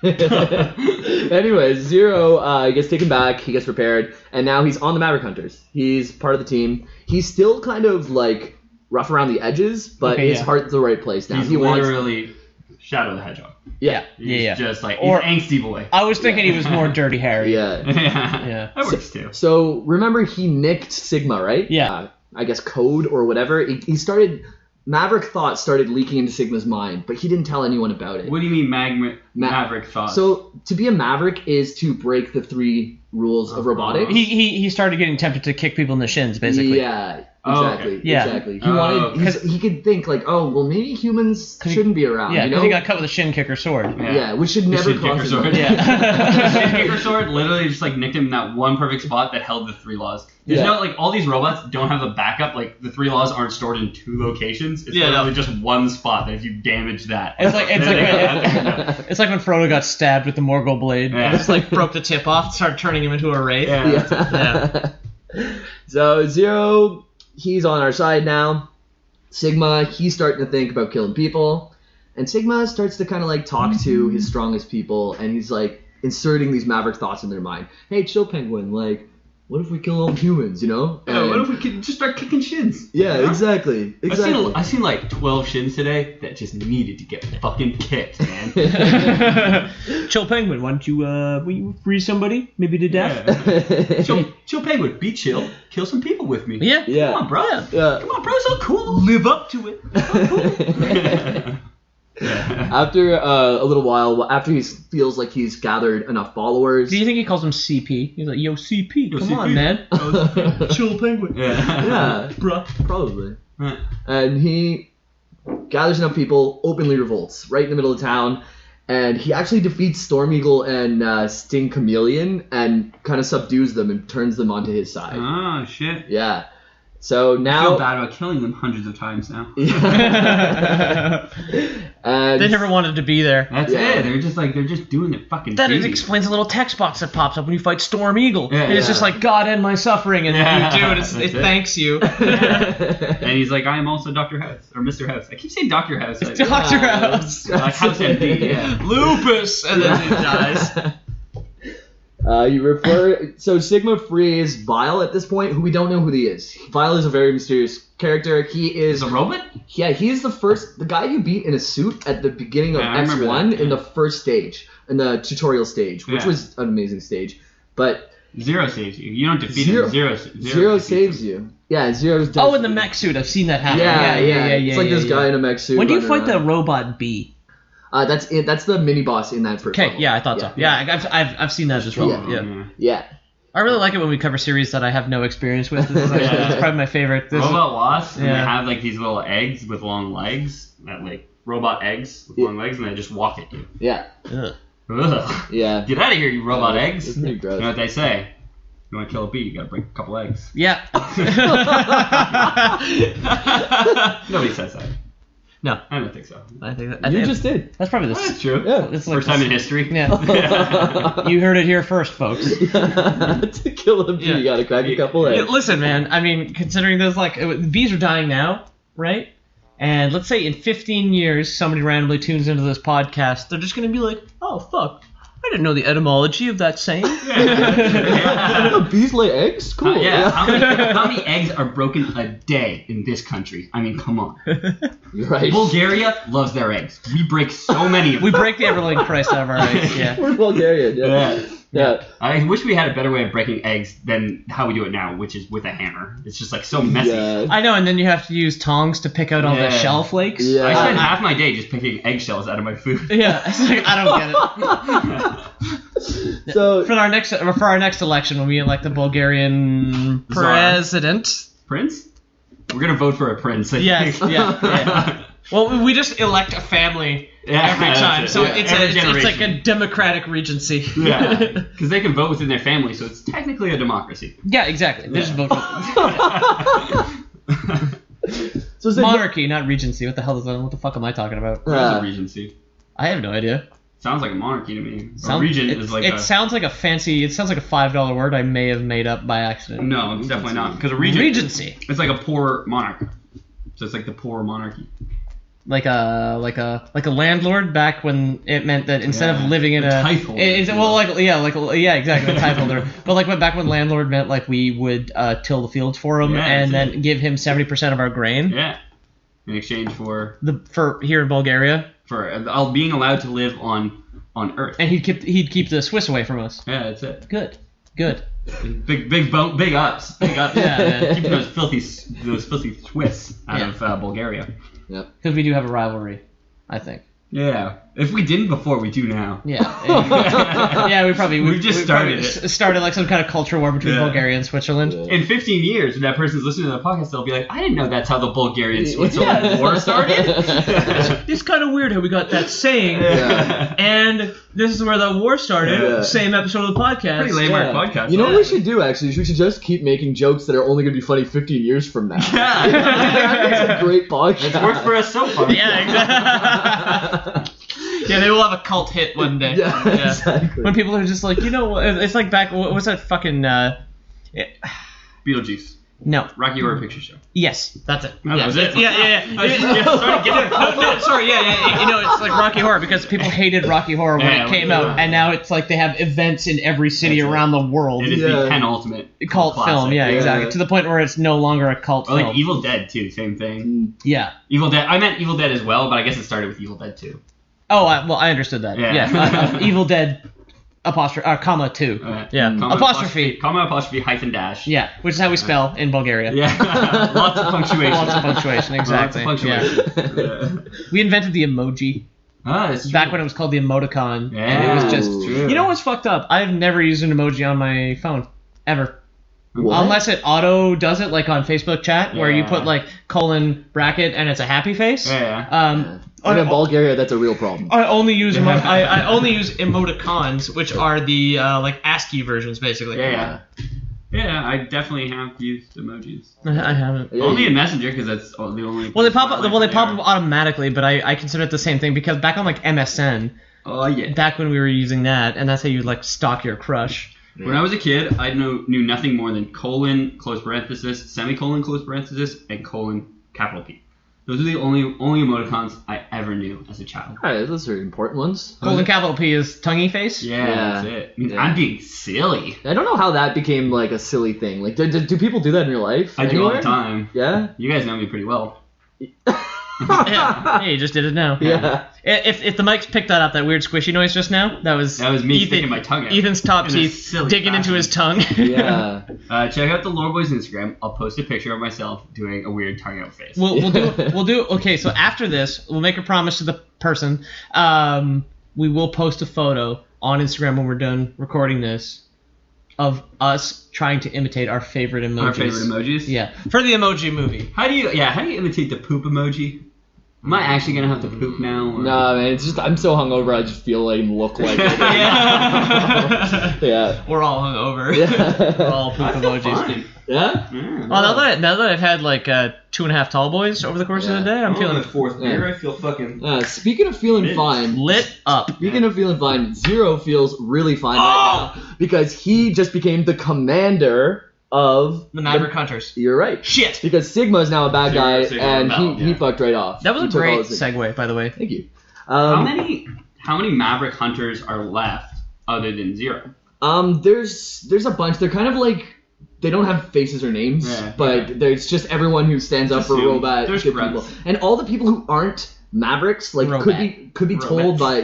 Anyways, Zero gets taken back. He gets prepared, and now he's on the Maverick Hunters. He's part of the team. He's still kind of like rough around the edges, but his heart's the right place now. He's literally Shadow the Hedgehog. Yeah. He's just like he's an angsty boy. I was thinking he was more Dirty Harry. Yeah. That works too. So remember, he nicked Sigma, right? Yeah. I guess code or whatever. He started. Maverick thought started leaking into Sigma's mind, but he didn't tell anyone about it. What do you mean Maverick thought? So to be a Maverick is to break the 3 rules of robotics. He started getting tempted to kick people in the shins, basically. Yeah. Exactly. Yeah. Exactly. He wanted. He could think like, oh, well, maybe humans shouldn't be around. Yeah, because he got cut with a Shin-kicker sword. Yeah, which should never cross his mind. The Shin-kicker sword literally just like nicked him in that one perfect spot that held the 3 laws. There's no like all these robots don't have a backup. Like the 3 laws aren't stored in 2 locations. It's literally just one spot that if you damage that, it's like when Frodo got stabbed with the Morgul blade. Yeah. Just like broke the tip off, started turning him into a wraith. Yeah. So Zero. He's on our side now. Sigma, he's starting to think about killing people. And Sigma starts to kind of like talk to his strongest people, and he's like inserting these Maverick thoughts in their mind. Hey, chill, Penguin, like, what if we kill all humans, you know? Yeah, what if we could just start kicking shins? Yeah, exactly. I've seen like 12 shins today that just needed to get fucking kicked, man. Chill Penguin, why don't you, will you free somebody? Maybe to death? Yeah. Chill Penguin, be chill. Kill some people with me. Yeah. Come on, bro. Yeah. Come on, bro, so cool. Live up to it. So cool. After a little while, after he feels like he's gathered enough followers. Do you think he calls him CP? He's like, yo, CP, come CP. on, man. Chill Penguin. Yeah, bruh. Probably. And he gathers enough people, openly revolts right in the middle of town, and he actually defeats Storm Eagle and Sting Chameleon and kind of subdues them and turns them onto his side. Oh, shit. Yeah. So now... I feel bad about killing them hundreds of times now. And they never wanted to be there. That's it. They're just doing it fucking That crazy. explains the little text box that pops up when you fight Storm Eagle. Yeah, and it's just like, God end my suffering, and you do it. It thanks you. And he's like, I am also Dr. House, or Mr. House. I keep saying Dr. House. Dr. House. Like House MD, yeah. Lupus, and then he dies. So Sigma frees Vile at this point, who we don't know who he is. Vile is a very mysterious character. He is a robot? Yeah, he is the guy you beat in a suit at the beginning of X1 in the first stage, in the tutorial stage, which was an amazing stage. But Zero saves you. You don't defeat him. Zero saves you. Yeah, Zero does. Oh, in the mech suit. I've seen that happen. Yeah. It's like this guy in a mech suit. When do you fight the robot B? That's it. That's the mini boss in that first. Okay, yeah, I thought so. Yeah, I've seen that as well. Yeah. I really like it when we cover series that I have no experience with. It's probably my favorite. Robot Wasp, and they have like these little eggs with long legs, like robot eggs with long legs, and they just walk at you. Yeah. Ugh. Yeah. Get out of here, you robot eggs. It's pretty gross. You know what they say? You want to kill a bee, you gotta break a couple eggs. Yeah. Nobody says that. No. I don't think so. I think You just did. That's probably the... That's true. Yeah. It's like First time in history. Yeah. You heard it here first, folks. To kill a bee, you gotta crack a couple eggs. Listen, man. I mean, considering there's like bees are dying now, right? And let's say in 15 years, somebody randomly tunes into this podcast, they're just gonna be like, "Oh fuck, I didn't know the etymology of that saying." Bees lay eggs? Cool. Yeah. How many eggs are broken a day in this country? I mean, come on. You're right. Bulgaria loves their eggs. We break so many of them. We break the ever-living Christ out of our eggs. Yeah. We're Bulgarian. Yeah. I wish we had a better way of breaking eggs than how we do it now, which is with a hammer. It's just like so messy. Yeah. I know, and then you have to use tongs to pick out all the shell flakes. Yeah. I spend half my day just picking eggshells out of my food. Yeah, it's like, I don't get it. So For our next election, when we elect a Bulgarian Czar. president. Prince? We're gonna vote for a prince. I Yes, think. yeah. Well, we just elect a family every time, that's it. so Yeah. it's like a democratic regency. Yeah, because they can vote within their family, so it's technically a democracy. Yeah, exactly. They just vote for So is it monarchy, not regency. What the hell is that? What the fuck am I talking about? What is a regency? I have no idea. Sounds like a monarchy to me. A regent is like it sounds like a fancy. It sounds like a $5 word I may have made up by accident. No, it's definitely not. Because a regent. Regency. It's like a poor monarch. So it's like the poor monarchy. Like a landlord back when it meant that instead of living in a tithe holder. Exactly, a tithe holder. But like back when landlord meant like we would till the fields for him and then give him 70% of our grain. Yeah. In exchange for here in Bulgaria. For being allowed to live on Earth. And he'd keep the Swiss away from us. Yeah, that's it. Good. Big ups. Yeah, man. Keeping those filthy Swiss out of Bulgaria. Yep. Because we do have a rivalry, I think. Yeah. If we didn't before, we do now. Yeah. Yeah, We've just started it. Started like some kind of culture war between Bulgaria and Switzerland. Yeah. In 15 years, when that person's listening to the podcast, they'll be like, I didn't know that's how the Bulgarian-Switzerland war started. It's kind of weird how we got that saying, and this is where the war started. Yeah. Same episode of the podcast. Pretty lame podcast. You know what we should do, actually? We should just keep making jokes that are only going to be funny 15 years from now. Yeah. That's a great podcast. It's worked for us so far. Yeah, exactly. Yeah, they will have a cult hit one day. Yeah, exactly. When people are just like, it's like back. What's that fucking? Beetlejuice. No. Rocky Horror Picture Show. Yes, that's it. Oh, that was it? Yeah. Sorry, it's like Rocky Horror because people hated Rocky Horror when it came out, and now it's like they have events in every city around the world. It is the penultimate cult film. Yeah, exactly. To the point where it's no longer a cult film. Like Evil Dead too, same thing. Yeah. Evil Dead. I meant Evil Dead as well, but I guess it started with Evil Dead 2. Oh, I understood that. Yeah. Evil Dead. Comma 2. Yeah. Apostrophe. Comma apostrophe hyphen dash. Yeah, which is how we spell in Bulgaria. Yeah. Lots of punctuation. Lots of punctuation, exactly. Lots of punctuation. Yeah. We invented the emoji. That's true. Back when it was called the emoticon. Yeah, and it was just. true. You know what's fucked up? I've never used an emoji on my phone. Ever. What? Unless it auto does it, like on Facebook chat, where you put like colon bracket and it's a happy face. And in Bulgaria, that's a real problem. I only use I only use emoticons, which are the like ASCII versions, basically. Yeah, I definitely have used emojis. I haven't. Yeah, Only in Messenger because that's the only. Well, they pop up. Well, they pop up automatically, but I consider it the same thing because back on like MSN. Oh yeah. Back when we were using that, and that's how you like stalk your crush. When I was a kid, I knew nothing more than colon, close parenthesis, semicolon, close parenthesis, and colon, capital P. Those are the only emoticons I ever knew as a child. All right, those are important ones. Colon capital P is tonguey face? Yeah, that's it. I mean, Yeah. I'm being silly. I don't know how that became like a silly thing. Like, do people do that in real life? I do all the anywhere? time. Yeah? You guys know me pretty well. Yeah. Hey, you just did it now. Yeah. If the mics picked that up, that weird squishy noise just now, that was me sticking my tongue out. Ethan's top In a teeth silly digging into fashion. his tongue. Yeah. Check out the Lore Boys Instagram. I'll post a picture of myself doing a weird tongue out face. We'll do okay, so after this, we'll make a promise to the person. We will post a photo on Instagram when we're done recording this of us trying to imitate our favorite emojis. Our favorite emojis? Yeah. For the emoji movie. How do you imitate the poop emoji? Am I actually gonna have to poop now? Or? Nah, man, it's just I'm so hungover. I just feel like look like. Yeah. Yeah. We're all hungover. Yeah. We're all poop emojis. Yeah. Well, now that I've had like 2.5 tall boys over the course of the day, I'm feeling the fourth beer. I feel fucking. Speaking of feeling fine, lit up. Speaking of feeling fine, Zero feels really fine right now because he just became the commander of the Maverick Hunters. You're right. Shit. Because Sigma is now a bad guy, and he fucked right off. That was a great segue, by the way. Thank you. How many Maverick Hunters are left other than Zero? There's a bunch. They're kind of like. They don't have faces or names, but there's just everyone who stands up for robot people. And all the people who aren't Mavericks could be told by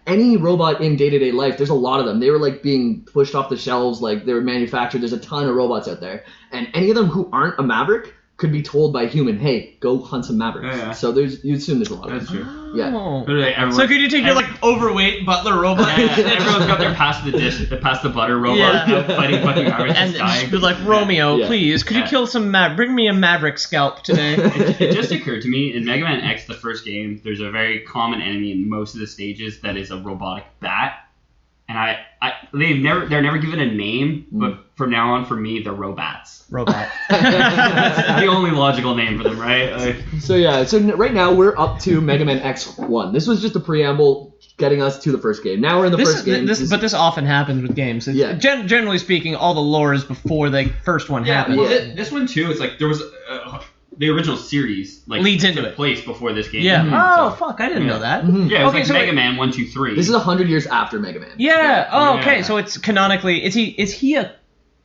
any robot in day-to-day life. There's a lot of them. They were like being pushed off the shelves, like they were manufactured. There's a ton of robots out there, and any of them who aren't a Maverick could be told by a human, hey, go hunt some Mavericks. So you assume there's a lot of them. That's true. Yeah. So could you take your like overweight butler robot? Everyone's got their pass the butter robot fighting fucking Mavericks and dying. Be like, Romeo, please, could you kill some bring me a Maverick scalp today? It just occurred to me, in Megaman X, the first game, there's a very common enemy in most of the stages that is a robotic bat. And they're never given a name, but from now on, for me, they're Robats. Robot. That's the only logical name for them, right? So right now we're up to Mega Man X1. This was just a preamble getting us to the first game. Now we're in the first game. But this often happens with games. Generally speaking, all the lore is before the first one happens. Well, this one too, it's like there was the original series leads into took place before this game. Yeah. Fuck! I didn't know that. Yeah. It was Mega Man 1, 2, 3. This is 100 years after Mega Man. Yeah. Oh, okay. So it's canonically is he a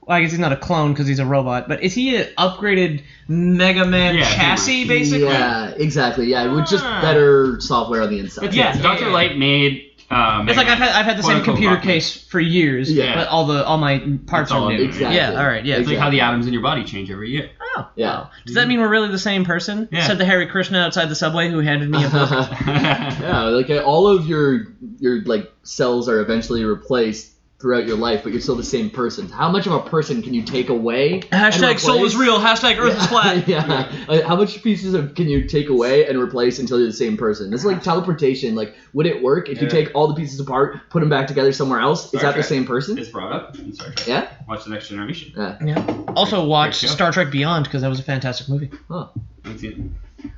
well, I guess he's not a clone because he's a robot, but is he an upgraded Mega Man chassis basically? Yeah. Exactly. Yeah. With just better software on the inside. Dr. Light made. It's like I've had the same computer case for years, but all my parts are new. Exactly. Yeah, all right, yeah. It's like how the atoms in your body change every year. Oh, yeah. Wow. Does that mean we're really the same person? Yeah. Said the Hare Krishna outside the subway who handed me a book. Yeah, like all of your like cells are eventually replaced throughout your life, but you're still the same person. How much of a person can you take away? Hashtag soul is real. Hashtag Earth is flat. Like, how much pieces can you take away and replace until you're the same person? It's like teleportation. Like, would it work if you take all the pieces apart, put them back together somewhere else? Is that the same person? It's brought up in Star Trek. Yeah. Watch The Next Generation. Yeah. Also watch Star Trek Beyond because that was a fantastic movie. Huh.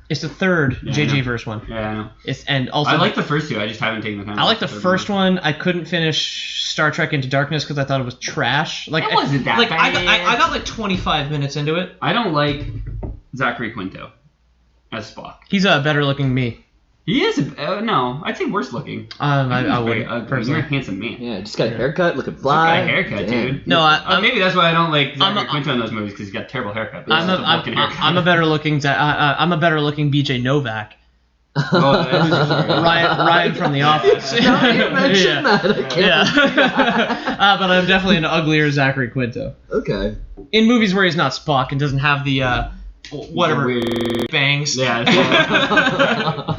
It's the third JG-verse one. Yeah, I know. And also I like the first two. I just haven't taken the time. I like the first one. I couldn't finish Star Trek Into Darkness because I thought it was trash. Like it wasn't that bad. I got like 25 minutes into it. I don't like Zachary Quinto as Spock. He's a better looking me. He is. No, I'd say worse looking. I would personally. You're a handsome man. Yeah, just got a haircut, looking fly. Got a haircut, dude. No, maybe that's why I don't like Zachary Quinto in those movies because he's got a terrible haircut. I'm a better looking. I'm a better looking BJ Novak. Ryan from The Office. Now you mentioned that. I can't but I'm definitely an uglier Zachary Quinto. Okay. In movies where he's not Spock and doesn't have the whatever bangs. Yeah.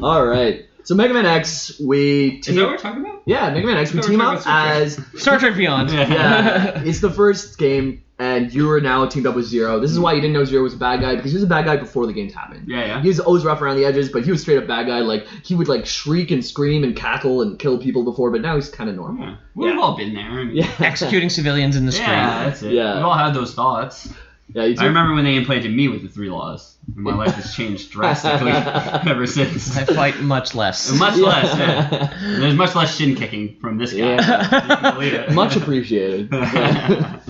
All right. So Mega Man X, Is that what we're talking about? Yeah, Mega Man X. We team up as Star Trek Beyond. Yeah, it's the first game, and you are now teamed up with Zero. This is why you didn't know Zero was a bad guy, because he was a bad guy before the games happened. Yeah. He was always rough around the edges, but he was straight up bad guy. Like, he would like shriek and scream and cackle and kill people before, but now he's kind of normal. Yeah. We've all been there. Executing civilians in the street. Yeah, that's it. Yeah. We've all had those thoughts. Yeah, I remember when they implanted me with the 3 laws. And my life has changed drastically ever since. I fight much less. Much less, yeah. There's much less shin kicking from this guy. Yeah. You can believe it. Much appreciated. Yeah.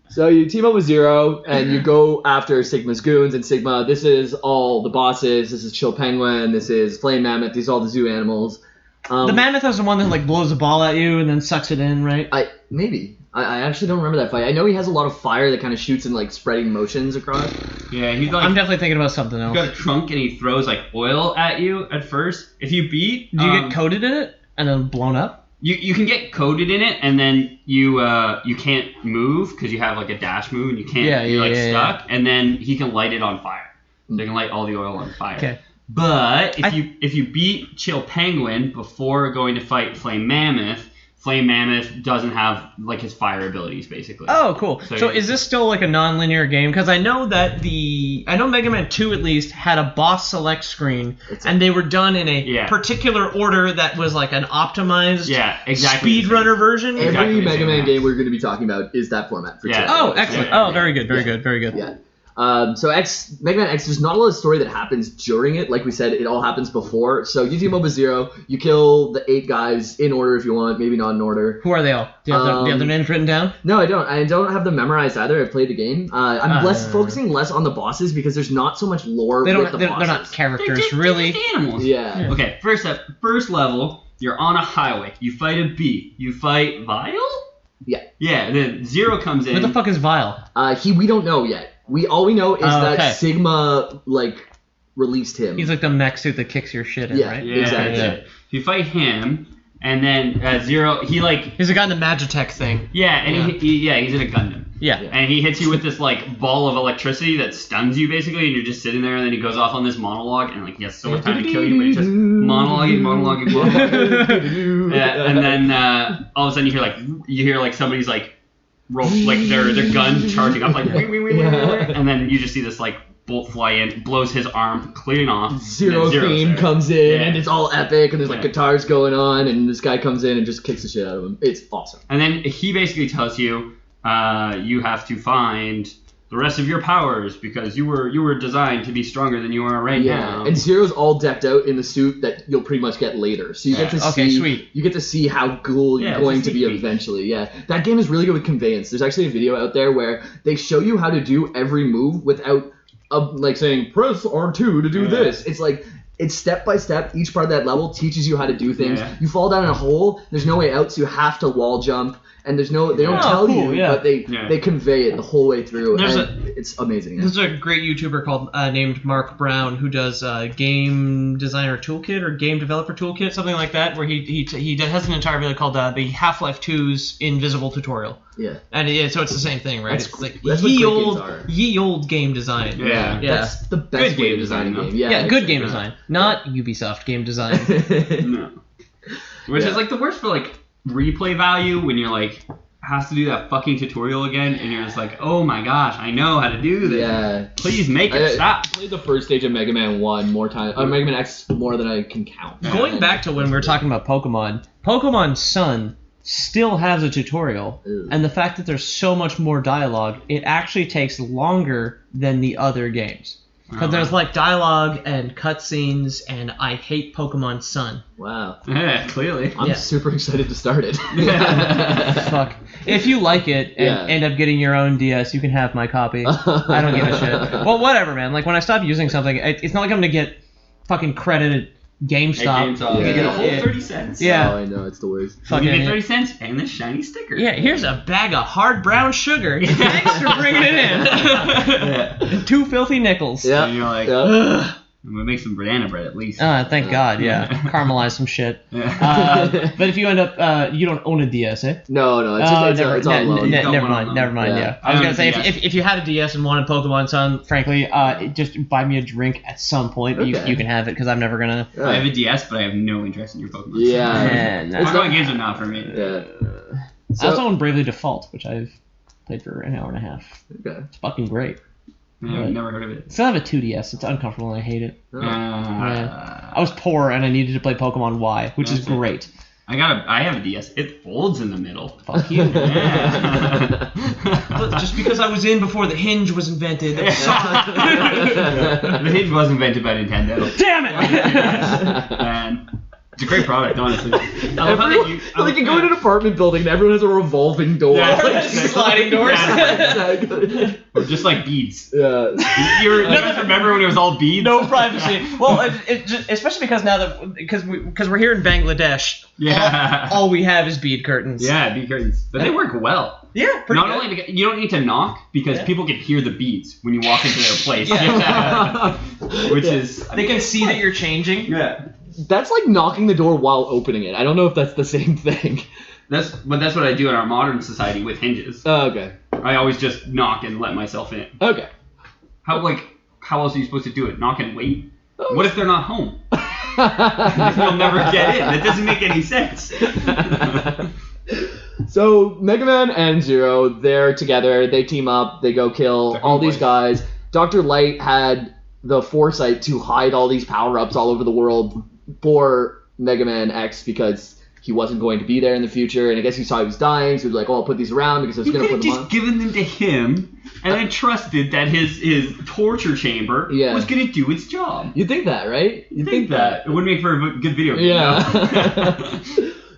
So you team up with Zero, and you go after Sigma's goons, and Sigma, this is all the bosses, this is Chill Penguin, this is Flame Mammoth, these are all the zoo animals. The mammoth is the one that like blows a ball at you and then sucks it in, right? Maybe. I actually don't remember that fight. I know he has a lot of fire that kind of shoots in like spreading motions across. Yeah, he's like. I'm definitely thinking about something else. He's got a trunk and he throws like oil at you at first. If you beat, do you get coated in it and then blown up? You can get coated in it and then you can't move because you have like a dash move and you can't. You're stuck and then he can light it on fire. So he can light all the oil on fire. Okay. But if you beat Chill Penguin before going to fight Flame Mammoth, Flame Mammoth doesn't have like his fire abilities basically. Oh, cool. So is this still like a non-linear game? Because I know that Mega Man 2 at least had a boss select screen, and they were done in a particular order that was like an optimized speedrunner version. Every Mega Man game we're going to be talking about is that format. For Oh, excellent. Oh, very good, very good, very good. Yeah. So Mega Man X, there's not a lot of story that happens during it. Like we said, it all happens before. So you team up with Zero, you kill the 8 guys in order if you want, maybe not in order. Who are they all? Do you have their names written down? No, I don't. I don't have them memorized either. I've played the game. I'm focusing less on the bosses because there's not so much lore with the bosses. They're not characters, really. They're just animals. Yeah. Okay, first level, you're on a highway. You fight a bee. You fight Vile? Yeah. Yeah, and then Zero comes in. What the fuck is Vile? We don't know yet. All we know is that Sigma released him. He's like the mech suit that kicks your shit in, right? Yeah, exactly. Yeah. You fight him, and then Zero, he's a guy in the Magitech thing. Yeah, and he's in a Gundam. Yeah. And he hits you with this ball of electricity that stuns you basically, and you're just sitting there, and then he goes off on this monologue, and he has so much time to kill you, but he's just monologuing. Yeah, and then all of a sudden you hear somebody's their gun charging up and then you just see this bolt fly in, blows his arm clean off. Zero theme comes in and it's all epic and there's guitars going on and this guy comes in and just kicks the shit out of him. It's awesome. And then he basically tells you you have to find the rest of your powers because you were designed to be stronger than you are right now. And Zero's all decked out in the suit that you'll pretty much get later. So you get to see you get to see how cool you're going to be eventually. Yeah. That game is really good with conveyance. There's actually a video out there where they show you how to do every move without saying press R2 to do this. It's step by step. Each part of that level teaches you how to do things. You fall down in a hole, there's no way out, so you have to wall jump. And they don't tell you, but they convey it the whole way through. It's amazing. There's a great YouTuber called named Mark Brown who does Game Designer Toolkit or Game Developer Toolkit, something like that, where he has an entire video called the Half-Life 2's Invisible Tutorial. Yeah. And so it's the same thing, right? That's ye old game design. Yeah. That's the best way to design a game. Yeah, good game design, not Ubisoft game design. No. Which is the worst for replay value when you're has to do that fucking tutorial again and you're just oh my gosh, I know how to do this. Yeah. Please make it stop. I played the first stage of Mega Man 1 more time, Mega Man X more than I can count. Going back to when we were talking about Pokemon Sun still has a tutorial, and the fact that there's so much more dialogue, it actually takes longer than the other games. Because there's dialogue and cutscenes, and I hate Pokemon Sun. Wow. Yeah, clearly. I'm super excited to start it. Fuck. If you like it and end up getting your own DS, you can have my copy. I don't give a shit. Well, whatever, man. When I stop using something, it's not like I'm going to get fucking credited GameStop. You get a whole 30 cents. Yeah. Oh, I know. It's the worst. You get 30 cents and this shiny sticker. Yeah, here's a bag of hard brown sugar. Thanks for bringing it in. And 2 filthy nickels. Yeah. And you're ugh. I'm going to make some banana bread at least. Thank God, yeah. Caramelize some shit. Yeah. But if you end up, you don't own a DS, eh? No, it's on loan. Never mind, yeah. I was going to say, if you had a DS and wanted Pokemon Sun, frankly, just buy me a drink at some point. Okay. You can have it, because I'm never going to... I have a DS, but I have no interest in your Pokemon Sun. Yeah. Pokemon games are not for me. Yeah. I also own Bravely Default, which I've played for an hour and a half. Okay. It's fucking great. Yeah, I've never heard of it. I still have a 2DS. It's uncomfortable and I hate it. I was poor and I needed to play Pokemon Y, which is great. I have a DS. It folds in the middle. Fuck you. Yeah. Just because I was in before the hinge was invented. The hinge was invented by Nintendo. Damn it! And it's a great product, honestly. You go in an apartment building and everyone has a revolving door. Yeah, sliding doors. Exactly. Or just beads. Yeah. You guys remember when it was all beads? No privacy. Well, especially because now that because we're here in Bangladesh. Yeah. All we have is bead curtains. Yeah, bead curtains, but they work well. Yeah, pretty good. Only because you don't need to knock because people can hear the beads when you walk into their place. Yeah. Which is they can see that you're changing. Yeah. That's like knocking the door while opening it. I don't know if that's the same thing. That's what I do in our modern society with hinges. Oh, okay. I always just knock and let myself in. Okay. How else are you supposed to do it? Knock and wait? Oh. What if they're not home? You'll never get in. That doesn't make any sense. So Megaman and Zero, they're together. They team up. They go kill all these guys. Dr. Light had the foresight to hide all these power-ups all over the world for Mega Man X because he wasn't going to be there in the future, and I guess he saw he was dying, so he was like, I'll put these around because I was going to put them on. He could have just given them to him, and then trusted that his torture chamber was going to do its job. You'd think that, right? You'd think that. It would make for a good video game. Yeah.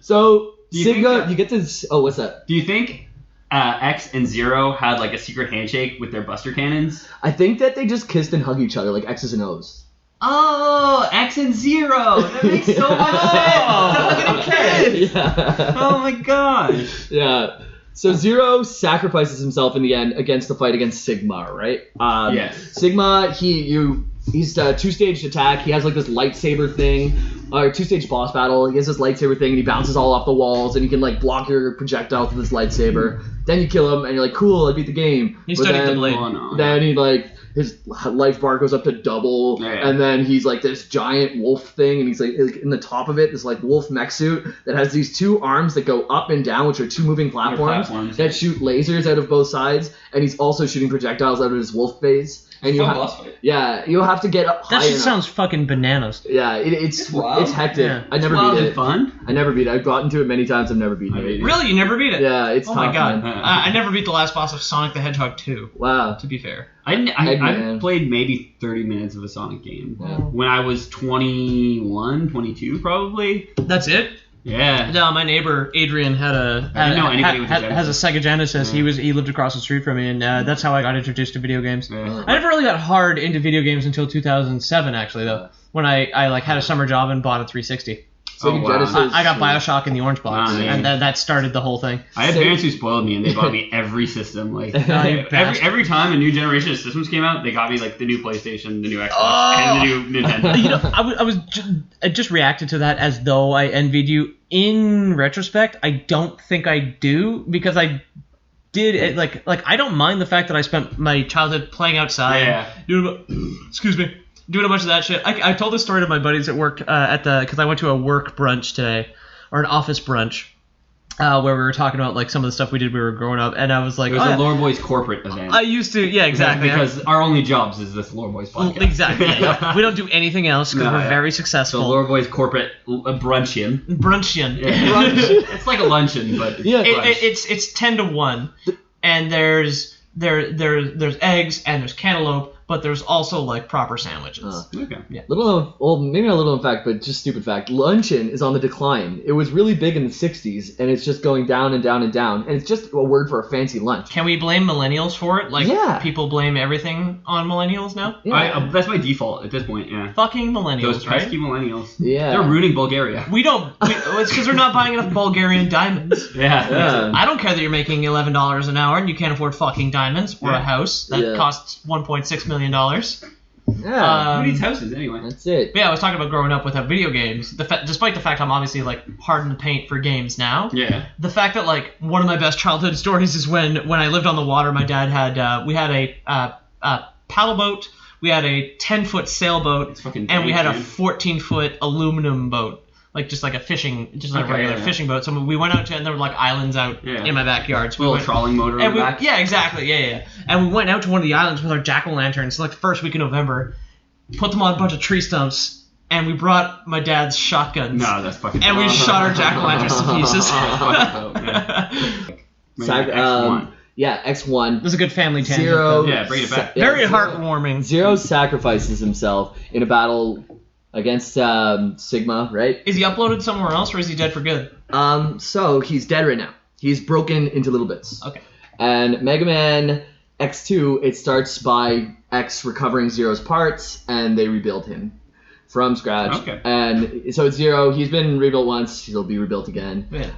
So, Sigma, you get this... Oh, what's that? Do you think X and Zero had like a secret handshake with their Buster Cannons? I think that they just kissed and hugged each other like X's and O's. Oh, X and Zero. That makes so much sense. Yeah. Oh my gosh. Yeah. So Zero sacrifices himself in the end against the fight against Sigma, right? Yes. Sigma, he's a two-stage attack. He has like this lightsaber thing, or two-stage boss battle. He has this lightsaber thing, and he bounces all off the walls, and he can like block your projectile with this lightsaber. Then you kill him, and you're like, cool, I beat the game. He studied the blade. Then he like... His life bar goes up to double, and then he's like this giant wolf thing, and he's like in the top of it, this like wolf mech suit that has these two arms that go up and down, which are two moving platforms that shoot lasers out of both sides, and he's also shooting projectiles out of his wolf face. And you'll have to get up high That shit sounds fucking bananas. Yeah, it's hectic. Yeah. I never beat it. Fun? I never beat it. I've gotten to it many times. I've never beaten it. Really? You never beat it? Yeah, it's tough. Oh my god. I never beat the last boss of Sonic the Hedgehog 2. Wow. To be fair. I played maybe 30 minutes of a Sonic game. Yeah. When I was 21, 22 probably. That's it? Yeah. No, my neighbor Adrian has a Sega Genesis. Yeah. He lived across the street from me, and that's how I got introduced to video games. Yeah. I never really got hard into video games until 2007, actually, though, when I like had a summer job and bought a 360. Genesis, I got BioShock in the orange box, and that started the whole thing. I had parents who spoiled me, and they bought me every system. Like every time a new generation of systems came out, they got me like the new PlayStation, the new Xbox, and the new Nintendo. You know, I just reacted to that as though I envied you. In retrospect, I don't think I do, because I did it, like I don't mind the fact that I spent my childhood playing outside. Doing a bunch of that shit. I told this story to my buddies at work because I went to a work brunch today, or an office brunch, where we were talking about like some of the stuff we did when we were growing up, and I was like, it was a Lore Boys corporate event. I used to, yeah, exactly, because our only jobs is this Lore Boys podcast. Exactly. Yeah. We don't do anything else because we're very successful. So Lore Boys corporate brunchin. Yeah. It's like a luncheon, but it's 10 to 1, and there's eggs and there's cantaloupe. But there's also like proper sandwiches. Okay. Yeah. Maybe not a little known fact, but just stupid fact. Luncheon is on the decline. It was really big in the 60s, and it's just going down and down and down. And it's just a word for a fancy lunch. Can we blame millennials for it? Like, people blame everything on millennials now? Yeah. That's my default at this point, yeah. Fucking millennials, those pesky millennials. Yeah. They're ruining Bulgaria. It's because they're not buying enough Bulgarian diamonds. Yeah. I don't care that you're making $11 an hour and you can't afford fucking diamonds or a house that costs $1.6 million. Yeah. Who needs houses anyway? That's it. Yeah, I was talking about growing up without video games. Despite the fact I'm obviously like hard in the paint for games now. Yeah. The fact that like one of my best childhood stories is when I lived on the water. My dad had we had a paddle boat, we had a 10-foot sailboat, and we had a 14-foot aluminum boat. Like just like a regular fishing boat. So we went out to, and there were like islands out in my backyard. So little trawling motor on the back. Yeah, exactly. Yeah. And we went out to one of the islands with our jack-o'-lanterns, like the first week of November, put them on a bunch of tree stumps, and we brought my dad's shotguns. No, that's fucking. And we shot our jack-o'-lanterns to pieces. X1. Yeah, X1. It was a good family tangent. Zero. Yeah, bring it back. Very heartwarming. Zero sacrifices himself in a battle against Sigma, right? Is he uploaded somewhere else, or is he dead for good? So he's dead right now. He's broken into little bits. Okay. And Mega Man X2, it starts by X recovering Zero's parts, and they rebuild him from scratch. Okay. And so it's Zero. He's been rebuilt once. He'll be rebuilt again. Yeah.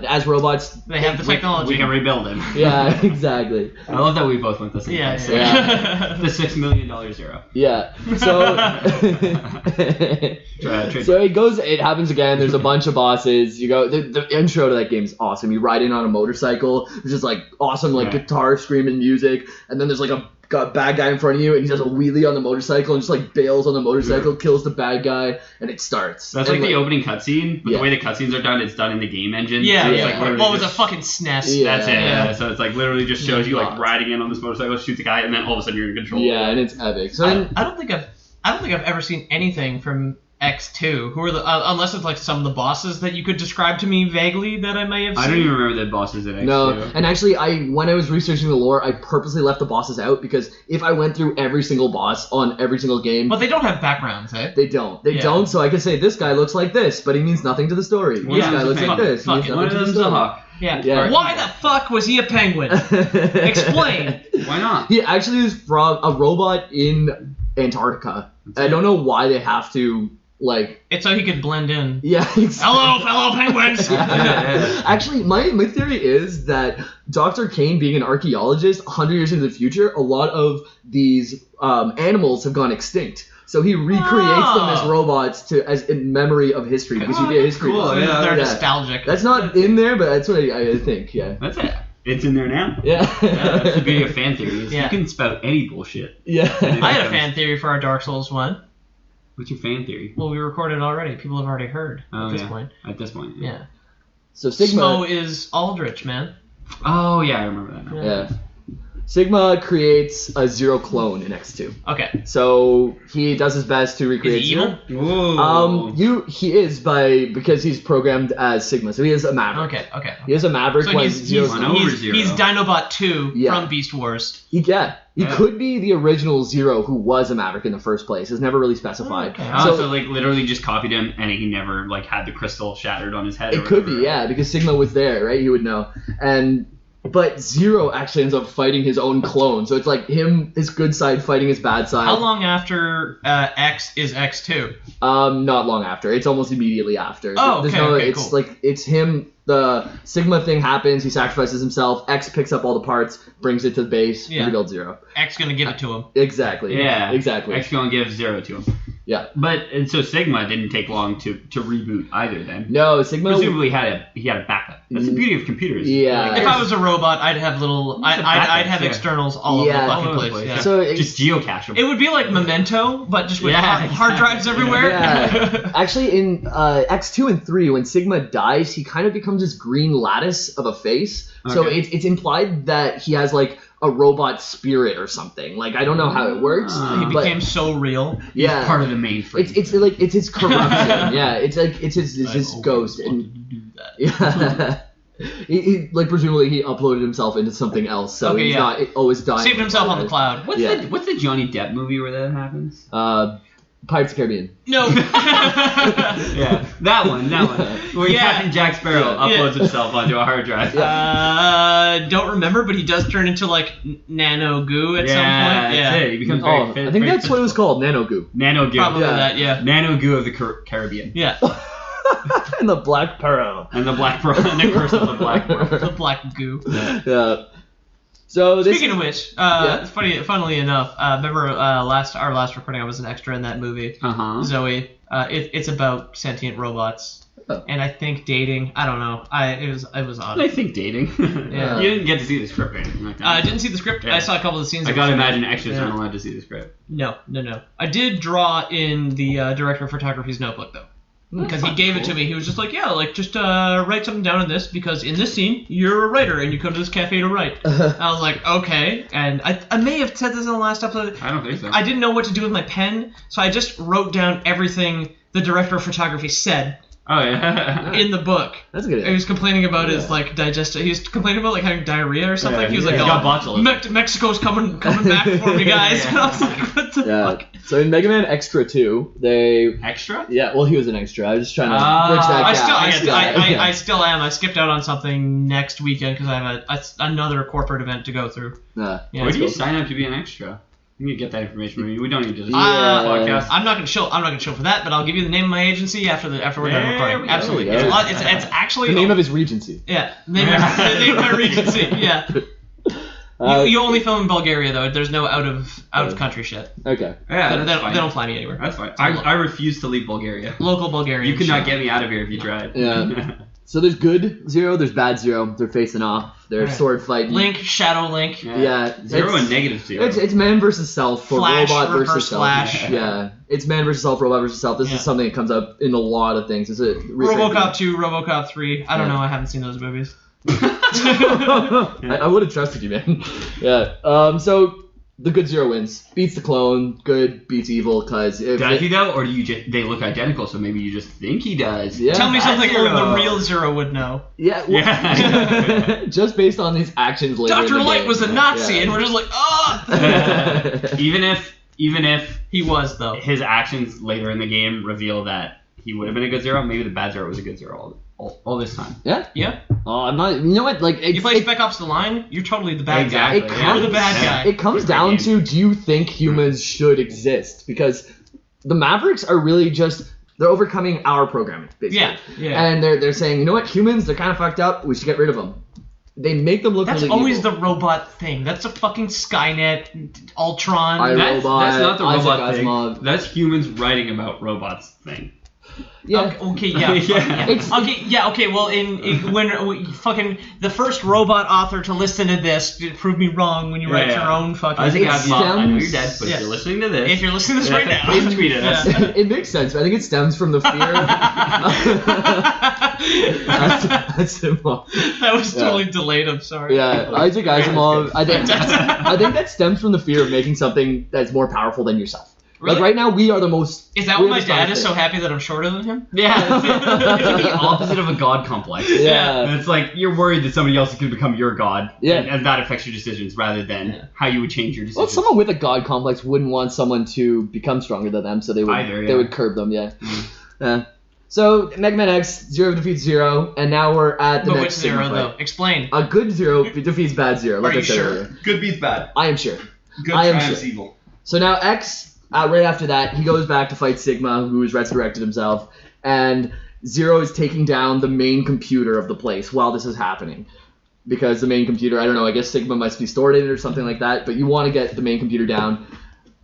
As robots, they have the technology. We can rebuild him. Yeah, exactly. I love that we both went the same place. Yeah. The $6 million Zero. Yeah. So so it happens again. There's a bunch of bosses. You go. The intro to that game is awesome. You ride in on a motorcycle. There's just like awesome guitar screaming music, and then there's like a got a bad guy in front of you, and he does a wheelie on the motorcycle and just like bails on the motorcycle, kills the bad guy, and it starts. That's like the opening cutscene, but the way the cutscenes are done, it's done in the game engine. Yeah, so it's like what was a fucking SNES? Yeah. That's it. Yeah. So it's like literally just shows you like riding in on this motorcycle, shoots a guy, and then all of a sudden you're in control. Yeah, and it's epic. So I don't think I've ever seen anything from X2. Who are the unless it's like some of the bosses that you could describe to me vaguely that I may have seen. I don't even remember the bosses in X2. No, and actually, when I was researching the lore, I purposely left the bosses out because if I went through every single boss on every single game, but they don't have backgrounds, eh? They don't. They don't. So I could say this guy looks like this, but he means nothing to the story. This guy looks like this. He means nothing to the story. Yeah. Why the fuck was he a penguin? Explain. Why not? He actually is from a robot in Antarctica. I don't know why they have to. Like, it's so he could blend in. Yeah. Exactly. Hello, fellow penguins. Actually, my theory is that Dr. Kane, being an archaeologist, 100 years into the future, a lot of these animals have gone extinct. So he recreates them as robots as in memory of history because you get history. Cool. They're nostalgic. That's not in there, but that's what I think. Yeah. That's it. It's in there now. Yeah. That's the beauty of fan theories. You can spout any bullshit. Yeah. I had a fan theory for our Dark Souls one. What's your fan theory? Well, we recorded already. People have already heard at this point. At this point, yeah. So Sigma Smo is Aldrich, man. Oh yeah, I remember that now. Yeah. Sigma creates a Zero clone in X2. Okay. So he does his best to recreate Zero. He is because he's programmed as Sigma, so he is a Maverick. Okay. He is a Maverick. So he's Dinobot 2 from Beast Wars. He could be the original Zero who was a Maverick in the first place. It's never really specified. So like literally just copied him, and he never like had the crystal shattered on his head. It could be, because Sigma was there, right? He would know. But Zero actually ends up fighting his own clone. So it's like his good side fighting his bad side. How long after X is X2? Not long after. It's almost immediately after. Oh, okay, it's cool. Like, it's him. The Sigma thing happens. He sacrifices himself. X picks up all the parts, brings it to the base, rebuilds Zero. X gonna give it to him. Exactly. Yeah. Exactly. X gonna give Zero to him. Yeah. And so Sigma didn't take long to reboot either then. No, Sigma presumably he had a backup. That's the beauty of computers. Yeah. If I was a robot, I'd have I'd have externals all over the fucking place. Yeah. So just geocache them. It would be like Memento, but just with hard drives everywhere. Yeah. Actually, in X2 and 3, when Sigma dies, he kind of becomes this green lattice of a face. Okay. So it's implied that he has like a robot spirit or something. Like, I don't know how it works. He became so real. Yeah. He's part of the mainframe. It's his corruption. It's his ghost. Did do that. Yeah. He presumably he uploaded himself into something else, so he's not always dying. Saved himself on the cloud. What's the Johnny Depp movie where that happens? Pirates of the Caribbean. No. Yeah, that one. Where Captain Jack Sparrow uploads himself onto a hard drive. Don't remember, but he does turn into like nano goo at some point. Yeah, that's it. He becomes very fit. I think that's what it was called, nano goo. Nano goo. Probably that, yeah. Nano goo of the Caribbean. Yeah. And the Black Pearl. And the Black Pearl. And the Curse of the Black Pearl. The Black Goo. Yeah. So speaking of which, funnily enough, remember our last recording, I was an extra in that movie. Zoe. It's about sentient robots. And I think dating. I don't know. It was odd. I think dating. Yeah. You didn't get to see the script or anything like that. I didn't see the script. Yeah. I saw a couple of the scenes. I gotta imagine extras aren't allowed to see the script. No. I did draw in the director of photography's notebook though. Because he gave it to me. He was just like, just write something down in this, because in this scene, you're a writer, and you come to this cafe to write. I was like, okay. And I may have said this in the last episode. I don't think so. I didn't know what to do with my pen, so I just wrote down everything the director of photography said. Oh, yeah. In the book. That's a good idea. He was complaining about his, digestive... He was complaining about, having diarrhea or something. He was like, got botulism. Mexico's coming back for me, guys. And I was like, what the fuck? So in Mega Man Extra 2, they... Extra? Yeah, well, he was an extra. I was just trying to bridge that gap. I still am. I skipped out on something next weekend because I have another corporate event to go through. Where do you sign up to be an extra? You need to get that information from me. We don't need to just podcast. I'm not gonna show for that, but I'll give you the name of my agency after we're done recording. Absolutely. It's actually the name of his regency. Yeah. The name of my regency. Yeah. You only film in Bulgaria though. There's no out of country shit. Okay. Yeah, they don't fly me anywhere. That's fine. I refuse to leave Bulgaria. Local Bulgarian. You could not get me out of here if you tried. Yeah. So there's good Zero, there's bad Zero. They're facing off. They're sword fighting. Link, Shadow Link. Yeah. Zero and negative Zero. It's man versus self, or Flash, robot versus reverse self. Flash. Yeah. It's man versus self, robot versus self. This is something that comes up in a lot of things. It's a RoboCop 2, RoboCop 3. I don't know. I haven't seen those movies. I would have trusted you, man. Yeah. So the good Zero wins. Beats the clone. Good beats evil, because does he though, or do you just, they look identical, so maybe you just think he does? Yeah. Tell me something the real Zero would know. Yeah. Well, just based on his actions later. Dr. Light game. was a Nazi, and we're just like, Even if he was though, his actions later in the game reveal that he would have been a good Zero, maybe the bad Zero was a good Zero all this time. Yeah. Yeah. Oh, I'm not. You know what? Like, you play Spec Ops: The Line, you're totally the bad guy. You're the bad guy. It comes down to, do you think humans should exist? Because the Mavericks are really just, they're overcoming our programming, basically. Yeah. And they're saying, you know what? Humans, they're kind of fucked up. We should get rid of them. They make them look That's really always evil. the robot thing. That's a fucking Skynet, Ultron. That's not the Isaac robot Asimov. thing. That's humans writing about robots thing. Yeah. Okay. Well, when fucking the first robot author to listen to this, prove me wrong when you write your own fucking. Isaac Asimov, I know you're dead, but Yeah. if you're listening to this, If you're listening to this right now, please tweet at us. It makes sense, but I think it stems from the fear. That's Asimov. That was totally delayed. I'm sorry. Yeah, Isaac Asimov. I think that stems from the fear of making something that's more powerful than yourself. Really? Like right now, we are the most. Is that why my dad is so happy that I'm shorter than him? Yeah, it's the opposite of a god complex. Yeah. And it's like you're worried that somebody else is going to become your god, Yeah. and that affects your decisions rather than how you would change your decisions. Well, someone with a god complex wouldn't want someone to become stronger than them, so they would curb them. Yeah. Yeah. So Mega Man X, Zero defeats Zero, and now we're at the But next which Zero fight. though? Explain. A good Zero defeats bad Zero. Like Are you I said sure? earlier. Good beats bad. I am sure. Good I am triumphs sure. evil. So now X, right after that, he goes back to fight Sigma, who has resurrected himself, and Zero is taking down the main computer of the place while this is happening. Because the main computer, I don't know, I guess Sigma must be stored in it or something like that, but you want to get the main computer down.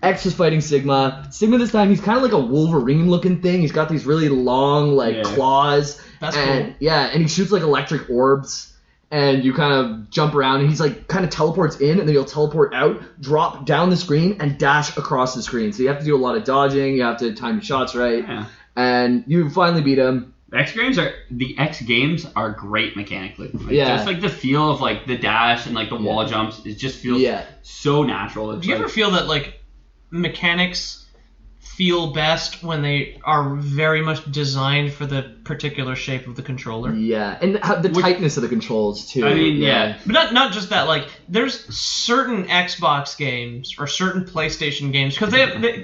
X is fighting Sigma. Sigma this time, he's kind of like a Wolverine-looking thing. He's got these really long, claws. That's and, cool. Yeah, and he shoots like electric orbs. And you kind of jump around, and he's like kind of teleports in, and then he'll teleport out, drop down the screen, and dash across the screen. So you have to do a lot of dodging, you have to time your shots right, and you finally beat him. The X games are great mechanically. Just like the feel of like the dash and like the wall jumps, it just feels so natural. Do you ever feel that like mechanics feel best when they are very much designed for the particular shape of the controller? Yeah, and the tightness of the controls too. I mean, yeah. But not just that. Like, there's certain Xbox games or certain PlayStation games because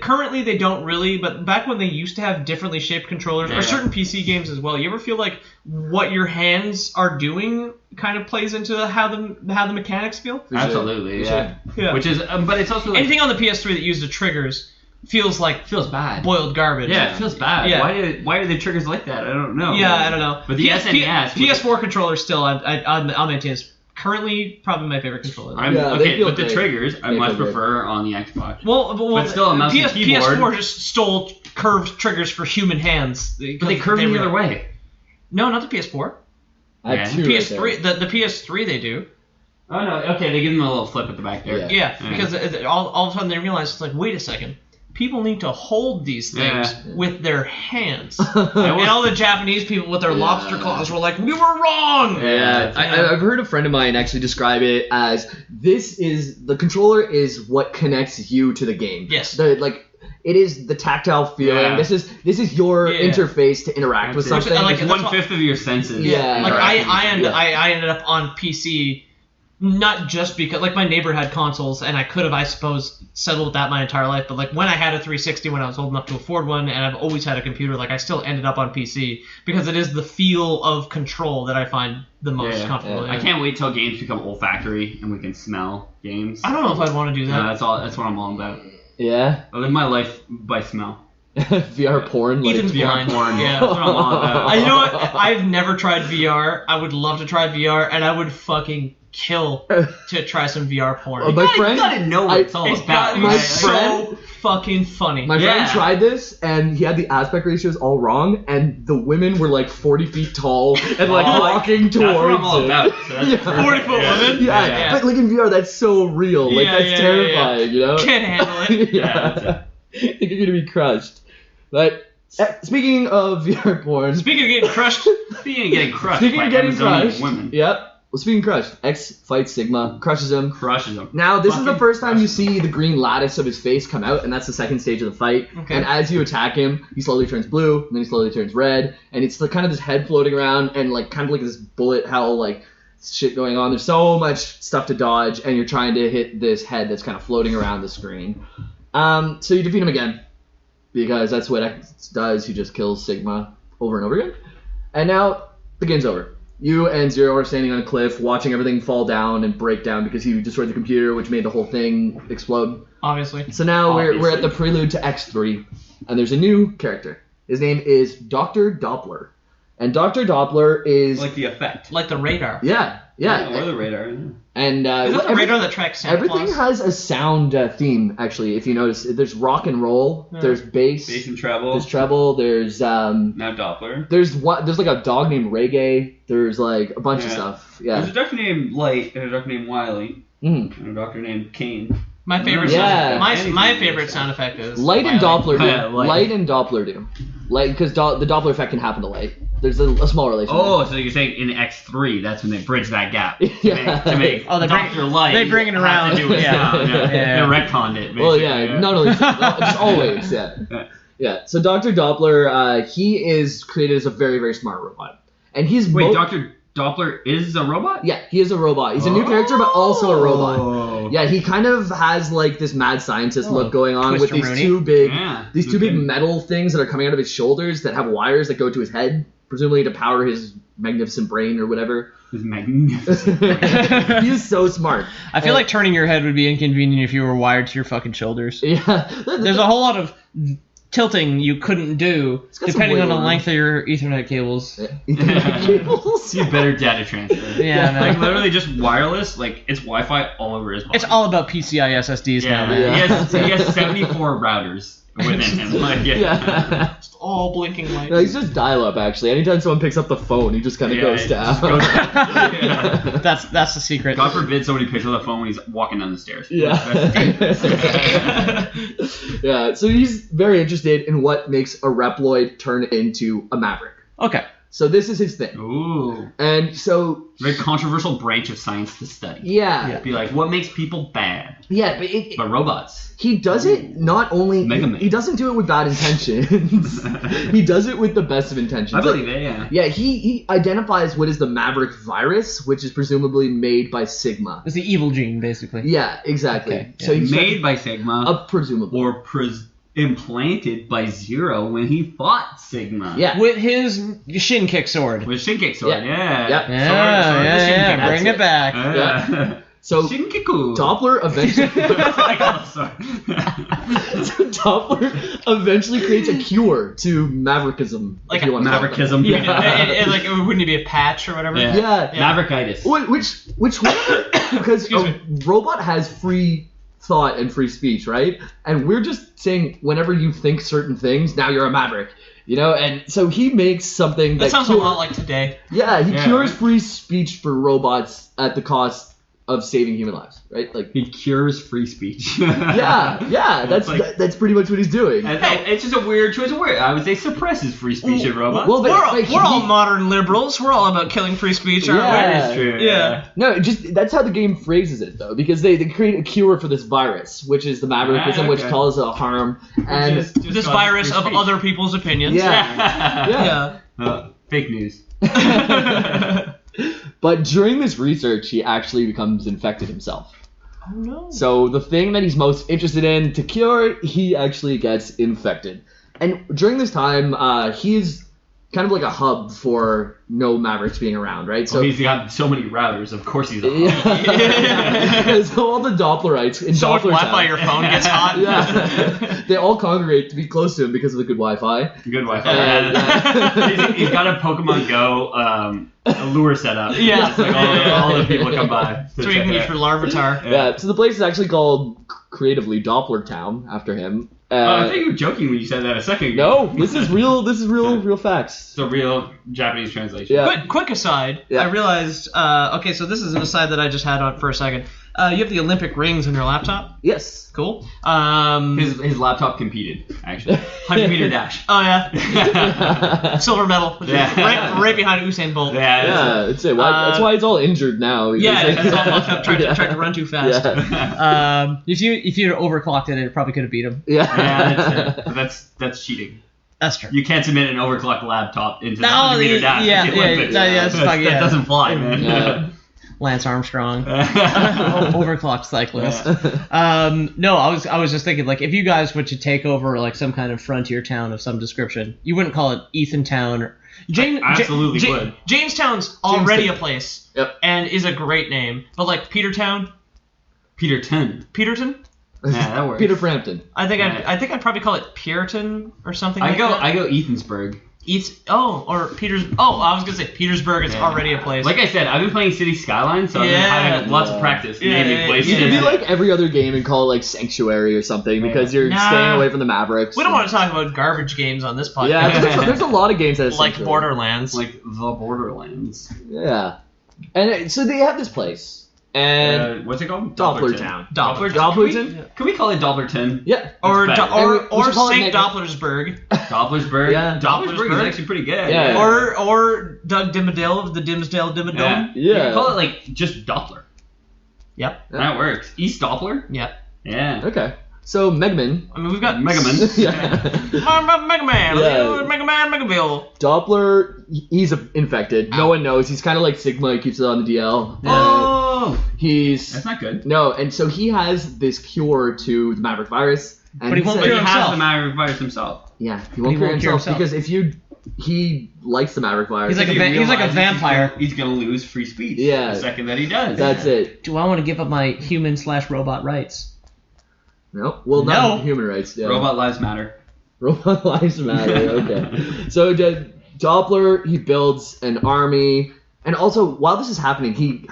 currently they don't really. But back when they used to have differently shaped controllers, or certain PC games as well. You ever feel like what your hands are doing kind of plays into how the mechanics feel? Absolutely, yeah. Which is, but it's also like, anything on the PS3 that used the triggers feels bad. Boiled garbage. Yeah, it feels bad. Yeah. Why are the triggers like that? I don't know. Yeah, I don't know. But the SNES, PS4 controller still, I'll maintain is currently probably my favorite controller. But the triggers I much prefer on the Xbox. Well, but still, a mouse and keyboard. PS4 just stole curved triggers for human hands. But they curve the other way. No, not the PS4. I have two PS3, right the PS3 they do. Oh no, okay, they give them a little flip at the back there. Yeah. Because all of a sudden they realize it's like, wait a second. People need to hold these things with their hands. And all the Japanese people with their lobster claws were like, we were wrong! Yeah, I've heard a friend of mine actually describe it as the controller is what connects you to the game. Yes. It is the tactile feeling. Yeah. This is your interface to interact with something. Like 1/5 of your senses. Yeah. Like I ended up on PC not just because like my neighbor had consoles and I could have, I suppose, settled with that my entire life, but like when I had a 360 when I was old enough to afford one, and I've always had a computer, like I still ended up on PC because it is the feel of control that I find the most comfortable. I can't wait till games become olfactory and we can smell games. I don't know if I'd want to do that. That's what I'm all about. Yeah. I live my life by smell. VR porn. Ethan's VR blind. porn. Yeah. That's what I'm all about. You know what? I've never tried VR. I would love to try VR, and I would fucking to try some VR porn. My friend, you gotta know what it's all about. My my friend, so fucking funny. My friend tried this, and he had the aspect ratios all wrong, and the women were like 40 feet tall and like walking towards that's what I'm all it. about. So that's 40-foot women? Yeah, but like in VR, that's so real. Like that's terrifying, you know? Can't handle it. Yeah. You're gonna be crushed. But speaking of VR porn. Speaking of getting crushed. Speaking of getting crushed. Women. Yep. Well, speaking of crushed, X fights Sigma, crushes him. Now, this is the first time you see the green lattice of his face come out, and that's the second stage of the fight. Okay. And as you attack him, he slowly turns blue, and then he slowly turns red, and it's kind of this head floating around, and like kind of like this bullet hell like shit going on. There's so much stuff to dodge, and you're trying to hit this head that's kind of floating around the screen. So you defeat him again, because that's what X does. He just kills Sigma over and over again. And now the game's over. You and Zero are standing on a cliff, watching everything fall down and break down because you destroyed the computer, which made the whole thing explode. Obviously. So now we're at the prelude to X3, and there's a new character. His name is Dr. Doppler. And Dr. Doppler is... Like the effect. Like the radar. Yeah. Or the radar. Yeah. And is it the radar that tracks Santa everything Claus? has a sound theme, actually, if you notice. There's rock and roll, there's bass. Bass and treble. There's treble, there's... now Doppler. There's like a dog named Reggae. There's like a bunch of stuff. Yeah. There's a doctor named Light, and a doctor named Wiley, and a doctor named Kane. My favorite my favorite sound effect is Light and Doppler do. Light. Light and Doppler do. Light, because the Doppler effect can happen to light. There's a small relation. Oh, so you're saying in X3, that's when they bridge that gap to make Dr. Light. They bring it around. To do with sound. They retconned it. Basically. Well, yeah, not only just always, yeah. So Dr. Doppler, he is created as a very, very smart robot, and he's Dr. Doppler is a robot? Yeah, he is a robot. He's a new character, but also a robot. Yeah, he kind of has like this mad scientist look going on with these two big metal things that are coming out of his shoulders that have wires that go to his head, presumably to power his magnificent brain or whatever. His magnificent brain. He is so smart. I feel like turning your head would be inconvenient if you were wired to your fucking shoulders. Yeah. There's a whole lot of tilting you couldn't do depending on the length of your Ethernet cables. Ethernet cables? You better data transfer. Yeah, like literally just wireless. Like it's Wi-Fi all over his body. It's all about PCI SSDs now. Man. He has 74 routers within him. Like, Just all blinking lights. No, he's just dial-up actually. Anytime someone picks up the phone, he just kind of goes down. That's the secret. God forbid somebody picks up the phone when he's walking down the stairs. Yeah. Yeah. So he's very interested in what makes a Reploid turn into a Maverick. Okay. So this is his thing. Ooh. And so... Very controversial branch of science to study. Yeah. Be like, what makes people bad? Yeah, but robots. He does it not only... Megaman. He doesn't do it with bad intentions. He does it with the best of intentions. I believe it, yeah. Yeah, he identifies what is the Maverick virus, which is presumably made by Sigma. It's the evil gene, basically. Yeah, exactly. Okay. So he's made by Sigma. Presumably. Or implanted by Zero when he fought Sigma. Yeah. With his Shin-kick sword. With Shin-kick sword, yeah. Yep. Yeah, bring it back. Yeah. So Shin-kicker. Doppler eventually Doppler eventually creates a cure to Maverickism. Like if you want to Maverickism. Like wouldn't it be a patch or whatever? Yeah. Maverickitis. Which because a robot has free thought and free speech, right? And we're just saying whenever you think certain things, now you're a Maverick. You know, and so he makes something that sounds a lot like today. Yeah, he cures free speech for robots at the cost of saving human lives, right? Like he cures free speech. That's pretty much what he's doing. It's just a weird choice of word. I would say suppresses free speech in robots. Well, we're all modern liberals. We're all about killing free speech, aren't we? That is true. Yeah. No, that's how the game phrases it though, because they create a cure for this virus, which is the Maverickism, which causes a harm, and this virus of other people's opinions. Yeah. Fake news. But during this research, he actually becomes infected himself. Oh no. So the thing that he's most interested in to cure, he actually gets infected. And during this time, he's kind of like a hub for no Mavericks being around, right? So he's got so many routers. Of course he's on. So all the Dopplerites in so Doppler if Wi-Fi Town, your phone gets hot. yeah, they all congregate to be close to him because of the good Wi-Fi. Good Wi-Fi. He's got a Pokemon Go a lure set up. Yeah. Just like all the people come by. So you can use for Larvitar. Yeah. So the place is actually called creatively Doppler Town after him. I think you were joking when you said that a second ago. No, this is real. This is real facts. It's a real Japanese translation. Yeah. Quick aside. Yeah. I realized. Okay, so this is an aside that I just had on for a second. You have the Olympic rings on your laptop. Yes. Cool. His laptop competed, actually. 100-meter dash. Oh yeah. Silver medal. Yeah. Right behind Usain Bolt. Yeah, that's it. That's why he's all injured now. Yeah, it's all fucked up. Tried to run too fast. Yeah. If you'd overclocked it probably could have beat him. Yeah. That's cheating. That's true. You can't submit an overclocked laptop into the 100-meter dash. That doesn't fly, man. Yeah. Lance Armstrong, overclocked cyclist. Yeah. No, I was just thinking, like, if you guys were to take over like some kind of frontier town of some description, you wouldn't call it Ethantown or I absolutely would. Jamestown's already a place, yep, and is a great name, but like Peterton. Yeah, that works. Peter Frampton. I think I'd probably call it Puritan or something. I like that. I go Ethansburg. Or Peters. Oh, I was gonna say Petersburg is already a place. Like I said, I've been playing City Skylines, so I've been having lots of practice naming places. You could do like every other game and call it like Sanctuary or something because you're staying away from the Mavericks. We don't want to talk about garbage games on this podcast. Yeah, there's a lot of games that like Borderlands. Like the Borderlands. Yeah, and so they have this place. And what's it called? Doppler Town. Dopplerton? Can we call it Dopplerton? Yeah. Or St. Dopplersburg. Dopplersburg? Yeah. Dopplersburg is actually pretty good. Yeah. Or Doug Dimmadale of the Dimsdale Dimmadome. Yeah. You can call it like just Doppler. Yep. That works. East Doppler? Yep. Yeah. Okay. So Megaman. I mean, we've got Megaman. Yeah. Megaman. Yeah. Megaman. Megaville. Doppler, he's infected. No one knows. He's kind of like Sigma. He keeps it on the DL. Oh. That's not good. No, and so he has this cure to the Maverick virus. And but he won't cure himself. He has the Maverick virus himself. Yeah, he won't cure himself because he likes the Maverick virus. He's like a vampire. He's gonna lose free speech. Yeah. The second that he does. That's it. Do I want to give up my human/robot rights? No. Well, not human rights. Yeah. Robot lives matter. Robot lives matter. Okay. So Doppler, he builds an army, and also while this is happening, he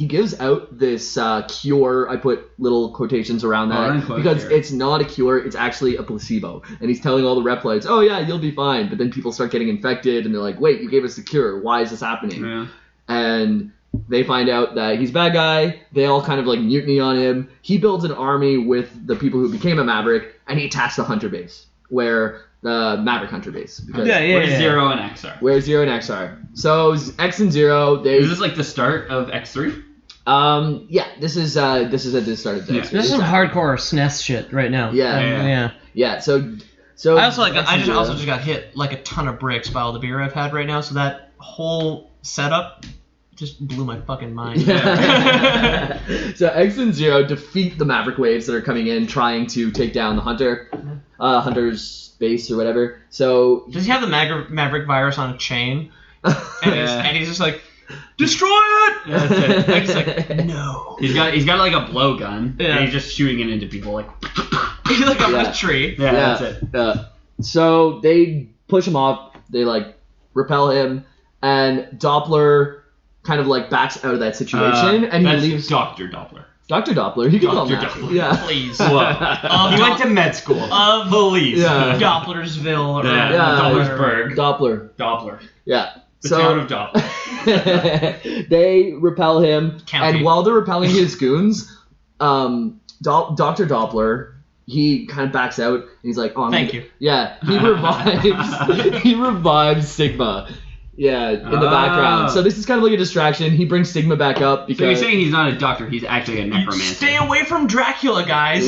gives out this cure. I put little quotations around that because it's not a cure; it's actually a placebo. And he's telling all the replies, "Oh yeah, you'll be fine." But then people start getting infected, and they're like, "Wait, you gave us the cure. Why is this happening?" Yeah. And they find out that he's a bad guy. They all kind of like mutiny on him. He builds an army with the people who became a Maverick, and he attacks the Hunter base, where the Maverick Hunter base. Where's Zero and X are? Where Zero and X are. So X and Zero, Is this like the start of X3? Yeah. This is at the start of the X3. This is some hardcore SNES shit right now. Yeah. So I also just got hit like a ton of bricks by all the beer I've had right now. So that whole setup just blew my fucking mind. Yeah. So X and Zero defeat the Maverick waves that are coming in, trying to take down the Hunter's base or whatever. So does he have the Maverick virus on a chain? And he's just like, destroy it! That's it. I'm just like, no. He's got like a blowgun, and he's just shooting it into people like. He's like up in a tree. Yeah, that's it. So they push him off. They like repel him, and Doppler kind of like backs out of that situation, and he leaves. Dr. Doppler. Dr. Doppler. You can call him that. Doppler. Yeah. Please. He went to med school. Of police. Yeah. Dopplersville. Dopplersburg. Doppler. Yeah. The town of Doppler. They repel him, County. And while they're repelling his goons, Dr. Doppler, he kind of backs out, and he's like, "Oh, thank you." Yeah, he revives Sigma. Yeah, in the background. So this is kind of like a distraction. He brings Sigma back up because. So you're saying he's not a doctor? He's actually a necromancer. Stay away from Dracula, guys.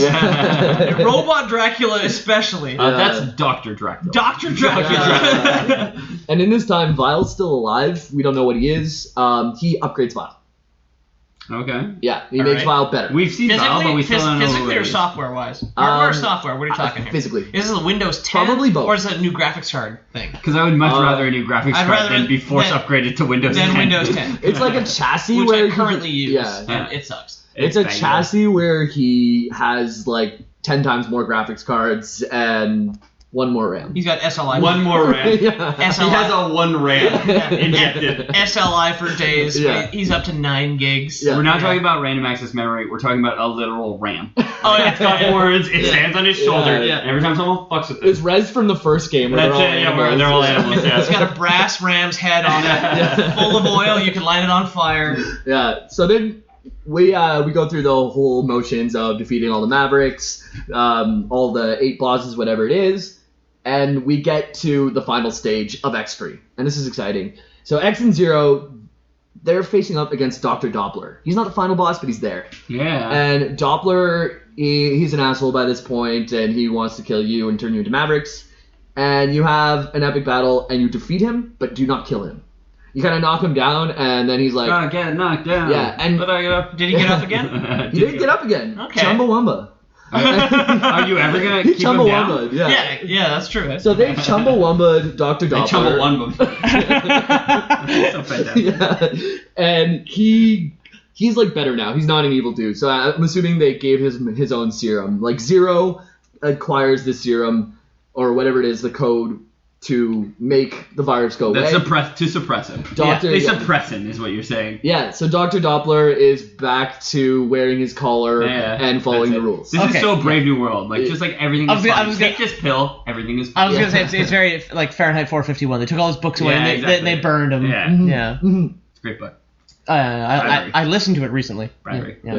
Robot Dracula, especially. That's Dr. Dracula. Dr. Dracula. And in this time, Vile's still alive. We don't know what he is. He upgrades Vile. Okay. Yeah, he makes Vile better. We've seen Vile, but we still don't know physically or software-wise? Hardware or software? What are you talking here? Physically. Is this a Windows 10? Probably both. Or is it a new graphics card thing? Because I would much rather a new graphics card than be force upgraded to Windows 10. Than Windows 10. It's like a chassis which where I currently use. Yeah. And it sucks. It's a chassis where he has like 10 times more graphics cards and 1 more RAM. He's got SLI. 1 more RAM. Yeah. SLI. He has a 1 RAM injected. SLI for days. Yeah. He's up to 9 gigs. Yeah. We're not talking about random access memory. We're talking about a literal RAM. Oh, yeah. It's got words. It stands on his shoulder. Yeah. And every time someone fucks with it. It's res from the first game where That's they're all it. Yeah, animals. where they're all animals. Yeah. It's got a brass ram's head on it, full of oil. You can light it on fire. Yeah. So then we go through the whole motions of defeating all the Mavericks, all the 8 bosses, whatever it is, and we get to the final stage of X3, and this is exciting. So X and Zero, they're facing up against Dr. Doppler. He's not the final boss, but he's there. Yeah. And Doppler, he's an asshole by this point, and he wants to kill you and turn you into Mavericks. And you have an epic battle, and you defeat him, but do not kill him. You kind of knock him down, and then he's like... get knocked down. Yeah, and... But I get up. Did he get up again? He did get up again. Okay. Chumbawamba. Are you ever going to He keep him down? Chumbawamba, yeah. Yeah, that's true. So they Chumbawamba Dr. Doppler. Chumbawamba. So fantastic. Yeah. And he's like better now. He's not an evil dude. So I'm assuming they gave him his own serum. Like Zero acquires this serum, or whatever it is, the code, to make the virus go away. To suppress him. They suppress him, is what you're saying. Yeah, so Dr. Doppler is back to wearing his collar and following the rules. This is so Brave New World. Like, just like everything is fine. Take this pill, everything is fine. I was going to say, it's very like Fahrenheit 451. They took all his books away and they burned them. Yeah. Yeah. It's a great book. I listened to it recently. Bribery. Yeah.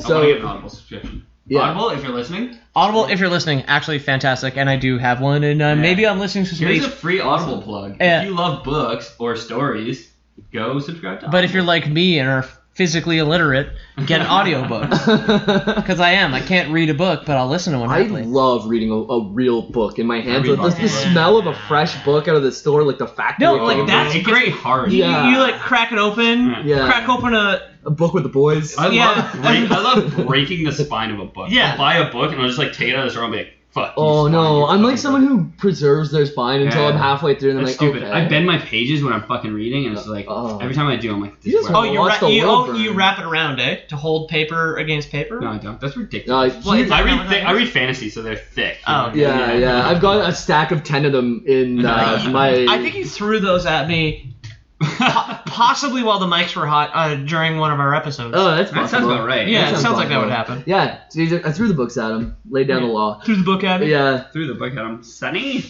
So, I want to get an Audible subscription. Yeah. Audible, if you're listening. Audible, if you're listening, actually fantastic, and I do have one, and maybe I'm listening to some. Here's a free Audible plug. If you love books or stories, go subscribe to Audible. But if you're like me and are physically illiterate, get an audiobook. Because I can't read a book, but I'll listen to one happily. I love reading a real book in my hands. The smell of a fresh book out of the store, like the factory. No, like that's great. Hard. Yeah. You like crack it open. Yeah. Crack open a book with the boys. I love breaking the spine of a book. Yeah. I'll buy a book and I'll just like take it out of the store and be like, fuck. Oh no, I'm like someone who preserves their spine until I'm halfway through and I'm like, stupid. Okay. I bend my pages when I'm fucking reading and it's like every time I do I'm like, you wrap it around, to hold paper against paper? No, I don't. That's ridiculous. I read fantasy, so they're thick. Oh, okay. Yeah. I've got a stack of 10 of them in my. I think you threw those at me. Possibly while the mics were hot during one of our episodes. Oh, that's possible. That sounds about right. Yeah, it sounds like that would happen. Yeah, so I threw the books at him, laid down the law. Threw the book at me? Yeah. Threw the book at him. Sonny!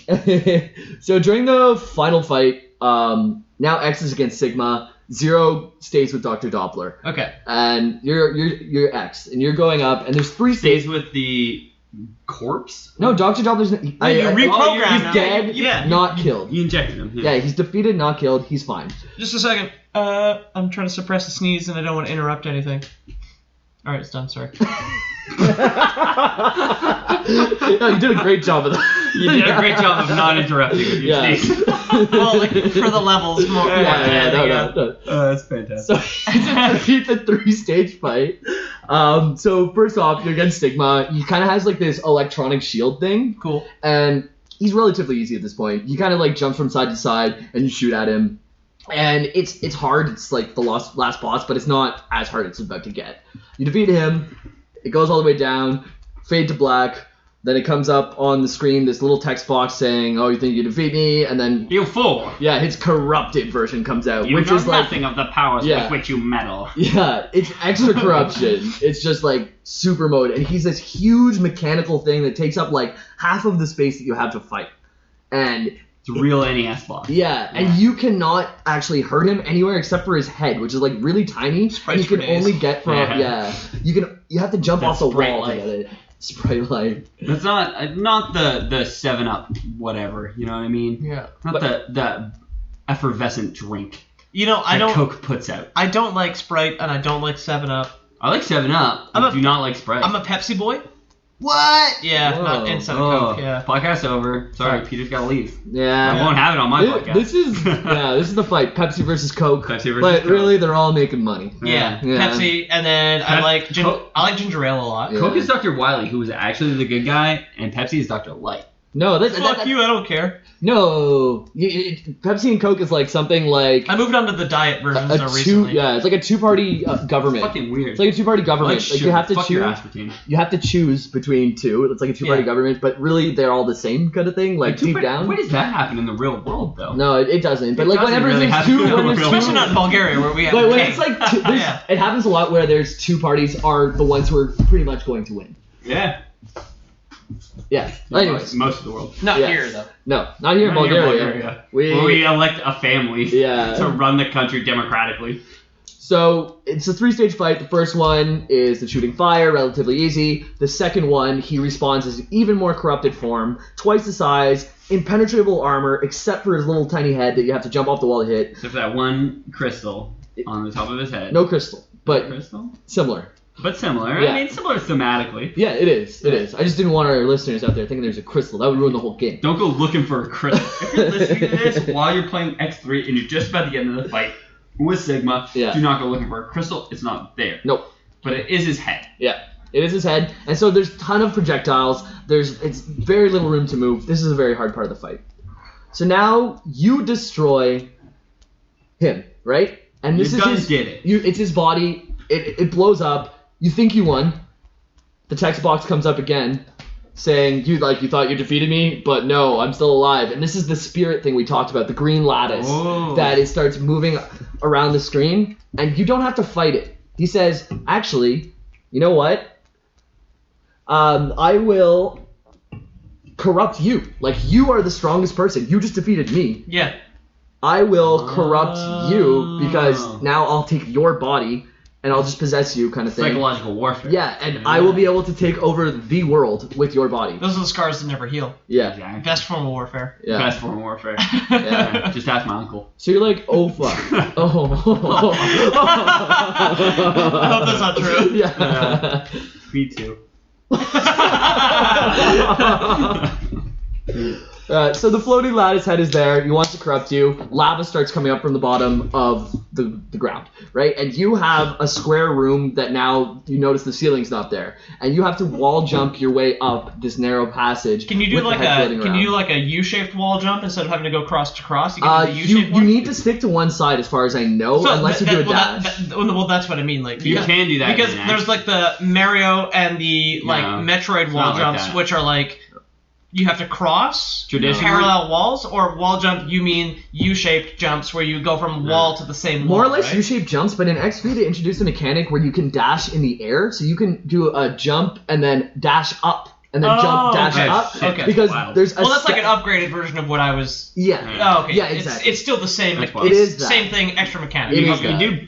So during the final fight, now X is against Sigma. Zero stays with Dr. Doppler. Okay. And you're X, and you're going up, and there's 3 stays with the corpse? No, Dr. Doppler's... you reprogrammed he's dead, not killed. You injected him. Yeah, he's defeated, not killed, he's fine. Just a second. I'm trying to suppress the sneeze, and I don't want to interrupt anything. Alright, it's done, sorry. You did a great job of that. You did a great job of not interrupting with your sneeze. Well, like, for the levels. No. That's fantastic. So he's going to defeat the 3-stage fight. So first off, you're against Sigma. He kind of has like this electronic shield thing. Cool. And he's relatively easy at this point. He kind of like jumps from side to side and you shoot at him. And it's hard. It's like the last boss, but it's not as hard as it's about to get. You defeat him. It goes all the way down. Fade to black. Then it comes up on the screen, this little text box saying, "Oh, you think you defeat me?" And then you fool. Yeah, his corrupted version comes out, you which know is like nothing of the powers with which you meddle. Yeah, it's extra corruption. It's just like super mode, and he's this huge mechanical thing that takes up like half of the space that you have to fight, and it's a real NES boss. Yeah, and you cannot actually hurt him anywhere except for his head, which is like really tiny. And you can only get from you have to jump off the wall to get it. Sprite light. It's not the 7-Up whatever, you know what I mean? Yeah. Not the effervescent drink. You know, Coke puts out. I don't like Sprite and I don't like 7-Up. I like 7-Up. I do not like Sprite. I'm a Pepsi boy. What? Yeah, not instant Coke. Yeah. Podcast over. Sorry, Peter's got to leave. Yeah. I won't have it on my podcast. This is the fight. Pepsi versus Coke. Pepsi versus but Coke. really, they're all making money. Yeah. Pepsi, and then I like ginger ale a lot. Yeah. Coke is Dr. Wily, who was actually the good guy, and Pepsi is Dr. Light. No, Fuck you, I don't care. No, Pepsi and Coke is like something like I moved on to the diet versions recently. Yeah, it's like a two-party government. It's fucking weird. It's like a two-party government. Like you have to choose. You have to choose between two. It's like a two-party government, but really they're all the same kind of thing. Like deep down. Why does that happen in the real world though? No, it doesn't. But like whenever really there's two, especially not in Bulgaria where we have. But when it's like it happens a lot where there's two parties are the ones who are pretty much going to win. Yeah. Yeah. Anyways. Most of the world. Not here though. No, not here in Bulgaria. Where we elect a family to run the country democratically. So it's a 3-stage fight. The first one is the shooting fire, relatively easy. The second one, he respawns as an even more corrupted form, twice the size, impenetrable armor, except for his little tiny head that you have to jump off the wall to hit. Except for that one crystal on the top of his head. No crystal, but similar. But similar. Yeah. I mean, similar thematically. Yeah, it is. It is. I just didn't want our listeners out there thinking there's a crystal. That would ruin the whole game. Don't go looking for a crystal. If you're listening to this while you're playing X3 and you're just about to get into the fight with Sigma, do not go looking for a crystal. It's not there. Nope. But it is his head. Yeah. It is his head. And so there's a ton of projectiles. It's very little room to move. This is a very hard part of the fight. So now you destroy him, right? And this it's his body. It blows up. You think you won. The text box comes up again, saying you thought you defeated me, but no, I'm still alive. And this is the spirit thing we talked about, the green lattice that it starts moving around the screen, and you don't have to fight it. He says, actually, you know what? I will corrupt you. Like you are the strongest person. You just defeated me. Yeah. I will corrupt you because now I'll take your body. And I'll just possess you, kind of thing. Psychological warfare. Yeah, and I will be able to take over the world with your body. Those are the scars that never heal. Yeah. Exactly. Best form of warfare. Yeah. Best form of warfare. Yeah. Just ask my uncle. So you're like, oh fuck. Oh. I hope that's not true. Yeah. Me too. So the floating lattice head is there. He wants to corrupt you. Lava starts coming up from the bottom of the ground, right? And you have a square room that now you notice the ceiling's not there, and you have to wall jump your way up this narrow passage. Can you do like a U-shaped wall jump instead of having to go cross to cross? You need to stick to one side as far as I know, unless you do a dash. Well, that's what I mean. Like you can do that because there's like the Mario and the Metroid wall jumps, which are like. You have to cross parallel walls, or wall jump, you mean U-shaped jumps where you go from wall to the same wall, more or less right? U-shaped jumps, but in X3 they introduced a mechanic where you can dash in the air, so you can do a jump and then dash up, and then dash up. Okay. Because there's that's like an upgraded version of what I was... Yeah. Oh, okay. Yeah, exactly. It's still the same. It is that. Same thing, extra mechanic.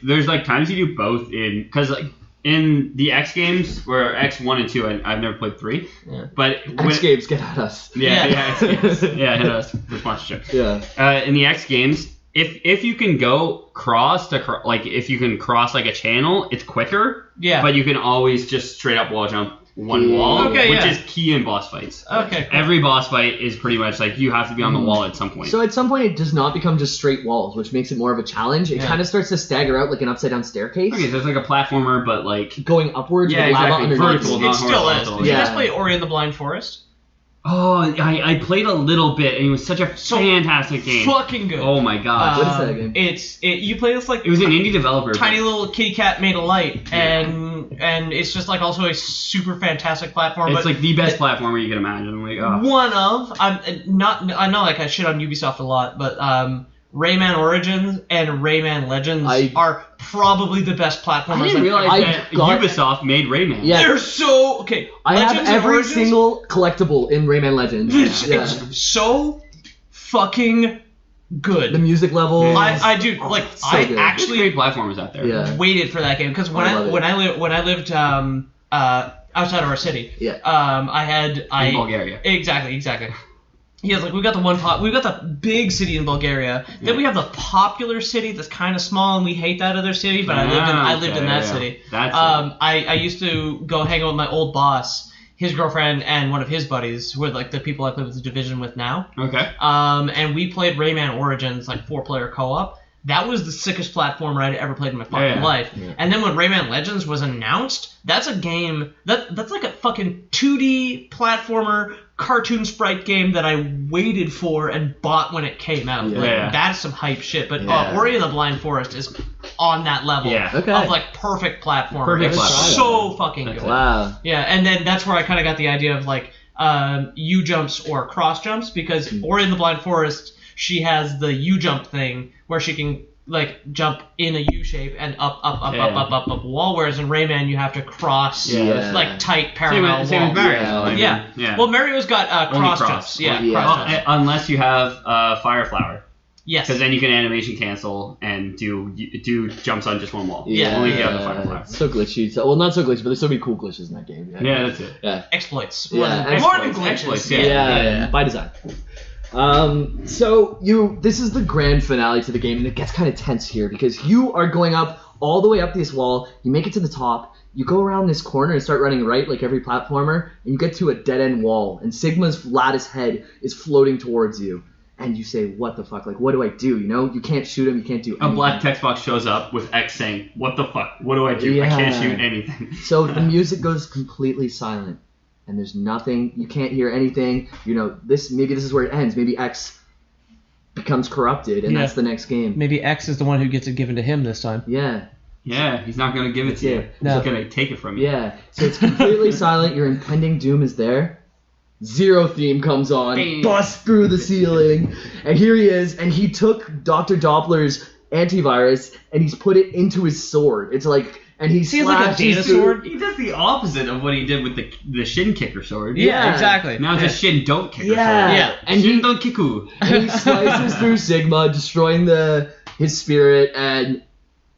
There's like times you do both because like in the X games, where X1 and 2, I've never played 3. Yeah. But X games, get at us. Yeah, X games. Yeah, hit us for sponsorship. Yeah. In the X games, if you can go if you can cross like a channel, it's quicker. Yeah. But you can always just straight up wall jump one wall, which is key in boss fights. Okay. Cool. Every boss fight is pretty much like you have to be on the wall at some point. So at some point it does not become just straight walls, which makes it more of a challenge. It kind of starts to stagger out like an upside down staircase. Okay, so it's like a platformer, but like going upwards with lava underneath. Vertical, it still is. Yeah. Did you guys play Ori and the Blind Forest? Oh, I played a little bit, and it was such a fantastic game. Fucking good. Oh my god. What is that game? You play this like it was an indie developer. Tiny little kitty cat made of light, and it's just like also a super fantastic platform. It's like the best platformer you can imagine. Like one of I know like I shit on Ubisoft a lot, but Rayman Origins and Rayman Legends are probably the best platformers. I didn't realize that Ubisoft made Rayman. Yeah. They're so okay. I have every single collectible in Rayman Legends. It's so fucking good. The music level. I do like. So I good. actually great platformers out there. Yeah. Waited for that game because when I lived outside of our city. Yeah. In Bulgaria. Exactly. Yeah, like we got the big city in Bulgaria. Yeah. Then we have the popular city that's kind of small, and we hate that other city. But I lived in that city. That's I used to go hang out with my old boss his girlfriend and one of his buddies, who are like the people I play with the Division with now. Okay. And we played Rayman Origins, like 4-player co-op. That was the sickest platformer I'd ever played in my fucking life. Yeah. And then when Rayman Legends was announced, that's a game that's like a fucking 2D platformer cartoon sprite game that I waited for and bought when it came out. Yeah. Like, that's some hype shit. But Ori and the Blind Forest is on that level of like perfect platformer. It's so fucking good. Wow. Yeah, and then that's where I kind of got the idea of like U-jumps or cross jumps, because Ori and the Blind Forest, she has the U-jump thing where she can like jump in a U shape and up a wall, whereas in Rayman you have to cross like tight parallel walls. Same with Mario. Yeah. Well, Mario's got cross jumps. Yeah. Cross jumps. Unless you have Fire Flower. Yes. Because then you can animation cancel and do jumps on just one wall. Yeah. Only if you have the Fire Flower. So glitchy. Well, not so glitchy, but there's so many cool glitches in that game. Yeah, that's it. Yeah. Exploits. More than glitches. Exploits. Yeah. By design. So this is the grand finale to the game, and it gets kind of tense here because you are going up all the way up this wall. You make it to the top. You go around this corner and start running right like every platformer, and you get to a dead-end wall, and Sigma's lattice head is floating towards you. And you say, what the fuck? Like, what do I do? You know? You can't shoot him. You can't do anything. A black text box shows up with X saying, what the fuck? What do I do? I can't shoot anything. So the music goes completely silent. And there's nothing. You can't hear anything. You know, maybe this is where it ends. Maybe X becomes corrupted, and that's the next game. Maybe X is the one who gets it given to him this time. Yeah. Yeah, he's not going to give it to you. No. He's going to take it from you. Yeah. So it's completely silent. Your impending doom is there. Zero theme comes on, busts through the ceiling, and here he is, and he took Dr. Doppler's antivirus, and he's put it into his sword. It's like, and he slashes like a data sword. He does the opposite of what he did with the Shin-kicker sword. Yeah, exactly. Now it's a Shin-don't-kicker sword. Yeah. And Shin-don't-kiku. And he slices through Sigma, destroying his spirit, and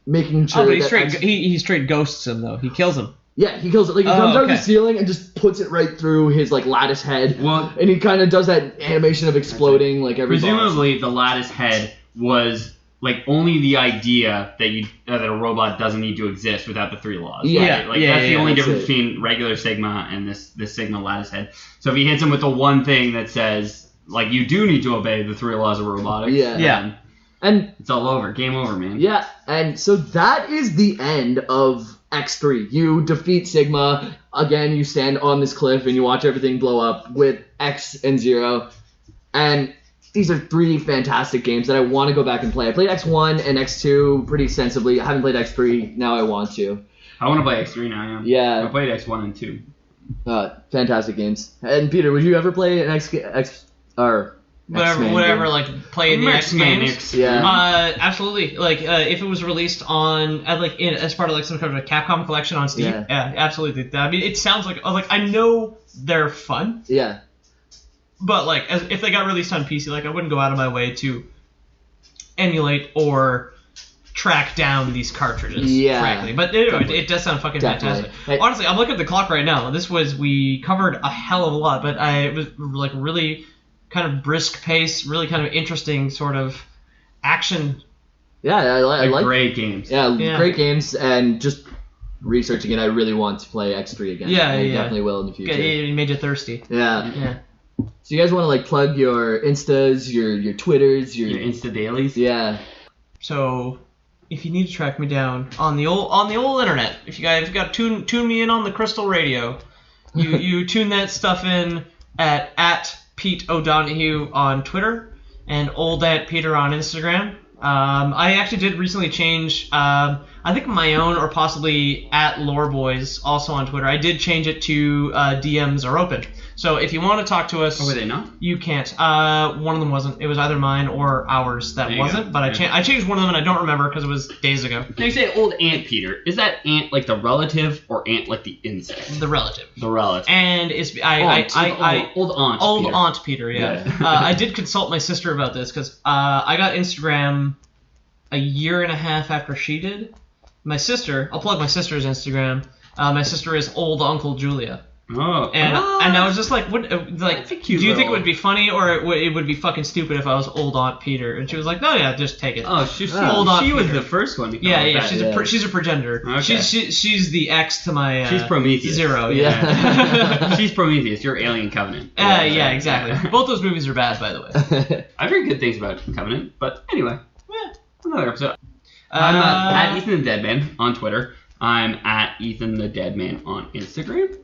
making sure but he straight ghosts him, though. He kills him. Yeah, he kills it. Like, he comes out of the ceiling and just puts it right through his, like, lattice head. Well, and he kind of does that animation of exploding, like, every presumably, boss. the lattice head was, like, only the idea that a robot doesn't need to exist without the 3 laws. Yeah. Right? That's the only difference between regular Sigma and this Sigma lattice head. So if he hits him with the one thing that says, like, you do need to obey the 3 laws of robotics. Yeah. And it's all over. Game over, man. Yeah, and so that is the end of X3. You defeat Sigma. Again, you stand on this cliff and you watch everything blow up with X and Zero. And these are 3 fantastic games that I want to go back and play. I played X1 and X2 pretty extensively. I haven't played X3. Now I want to. I want to play X3 now, yeah. I played X1 and 2. Fantastic games. And Peter, would you ever play an Whatever, like play in the X games. Yeah. Absolutely. Like if it was released on as part of like some kind of a Capcom collection on Steam. Yeah, absolutely. I mean, it sounds like I know they're fun. Yeah. But like if they got released on PC, like I wouldn't go out of my way to emulate or track down these cartridges. Yeah. Frankly, but it does sound fucking fantastic. Honestly, I'm looking at the clock right now. We covered a hell of a lot, but it was like really kind of brisk pace, really kind of interesting sort of action. Yeah, I like great games. Yeah, great games, and just researching it, I really want to play X3 again. Yeah, I definitely will in the future. It made you thirsty. Yeah. So you guys want to like plug your Instas, your Twitters, your Insta dailies? Yeah. So if you need to track me down on the old internet, if you got to tune me in on the Crystal Radio, you tune that stuff in at Pete O'Donohue on Twitter and Old Aunt Peter on Instagram. I actually did recently change, I think my own or possibly at Loreboys also on Twitter. I did change it to DMs are open. So if you want to talk to us, were they not? You can't. One of them wasn't. It was either mine or ours that wasn't. But I changed one of them and I don't remember because it was days ago. Now you say Old Aunt Peter. Is that ant like the relative or ant like the insect? The relative. The relative. And it's Old Aunt Peter. Yeah. I did consult my sister about this because I got Instagram a year and a half after she did. My sister. I'll plug my sister's Instagram. My sister is Old Uncle Julia. Oh. And I was just like, what? Like, do you think it would be funny or it would be fucking stupid if I was old Aunt Peter? And she was like, no, yeah, just take it. Oh, she was the first one. Yeah. She's a progenitor. Okay. She's the X to my. She's Prometheus. Zero. Yeah. She's Prometheus. You're Alien Covenant. Yeah, exactly. Both those movies are bad, by the way. I've heard good things about Covenant, but anyway, another episode. I'm at Ethan the Deadman on Twitter. I'm at Ethan the Deadman on Instagram.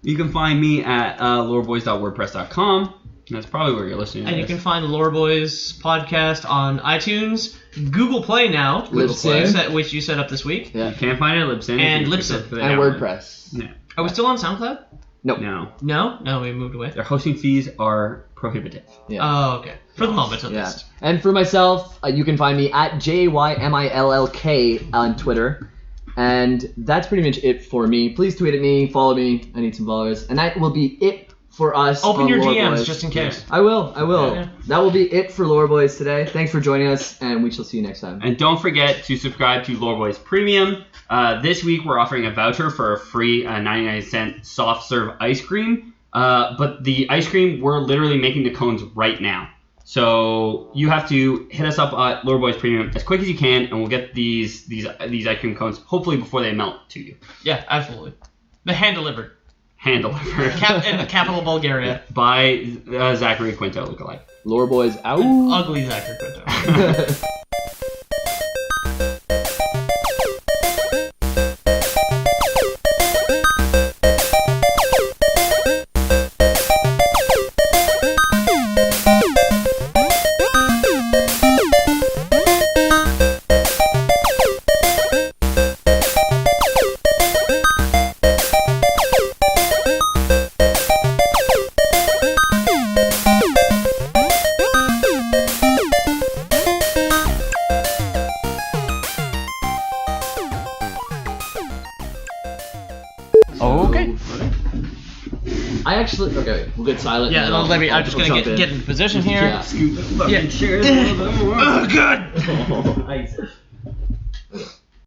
You can find me at loreboys.wordpress.com. That's probably where you're listening to And this. you can find the Lore Boys podcast on iTunes, Google Play now, which you set up this week. Yeah. You can find it at Libsyn. And Libsyn. And WordPress. Yeah. Are we still on SoundCloud? No. No, we moved away. Their hosting fees are prohibitive. Yeah. Oh, okay. For the moment, at least. And for myself, you can find me at JYMILLK on Twitter. And that's pretty much it for me. Please tweet at me, follow me. I need some followers. And that will be it for us. Open on your Lore DMs Boys. just in case. I will. Yeah. That will be it for Lore Boys today. Thanks for joining us, and we shall see you next time. And don't forget to subscribe to Lore Boys Premium. This week we're offering a voucher for a free 99-cent soft serve ice cream. But the ice cream, we're literally making the cones right now. So you have to hit us up at Lore Boys Premium as quick as you can, and we'll get these ice cream cones hopefully before they melt to you. Yeah, absolutely. The hand delivered. Hand delivered. In the capital Bulgaria. By Zachary Quinto lookalike. Lore Boys out. Ugly Zachary Quinto. Okay, we'll get silent. Yeah, I'm just gonna get in position here. Yeah. Scoot the fucking chairs a little bit more. Oh, God!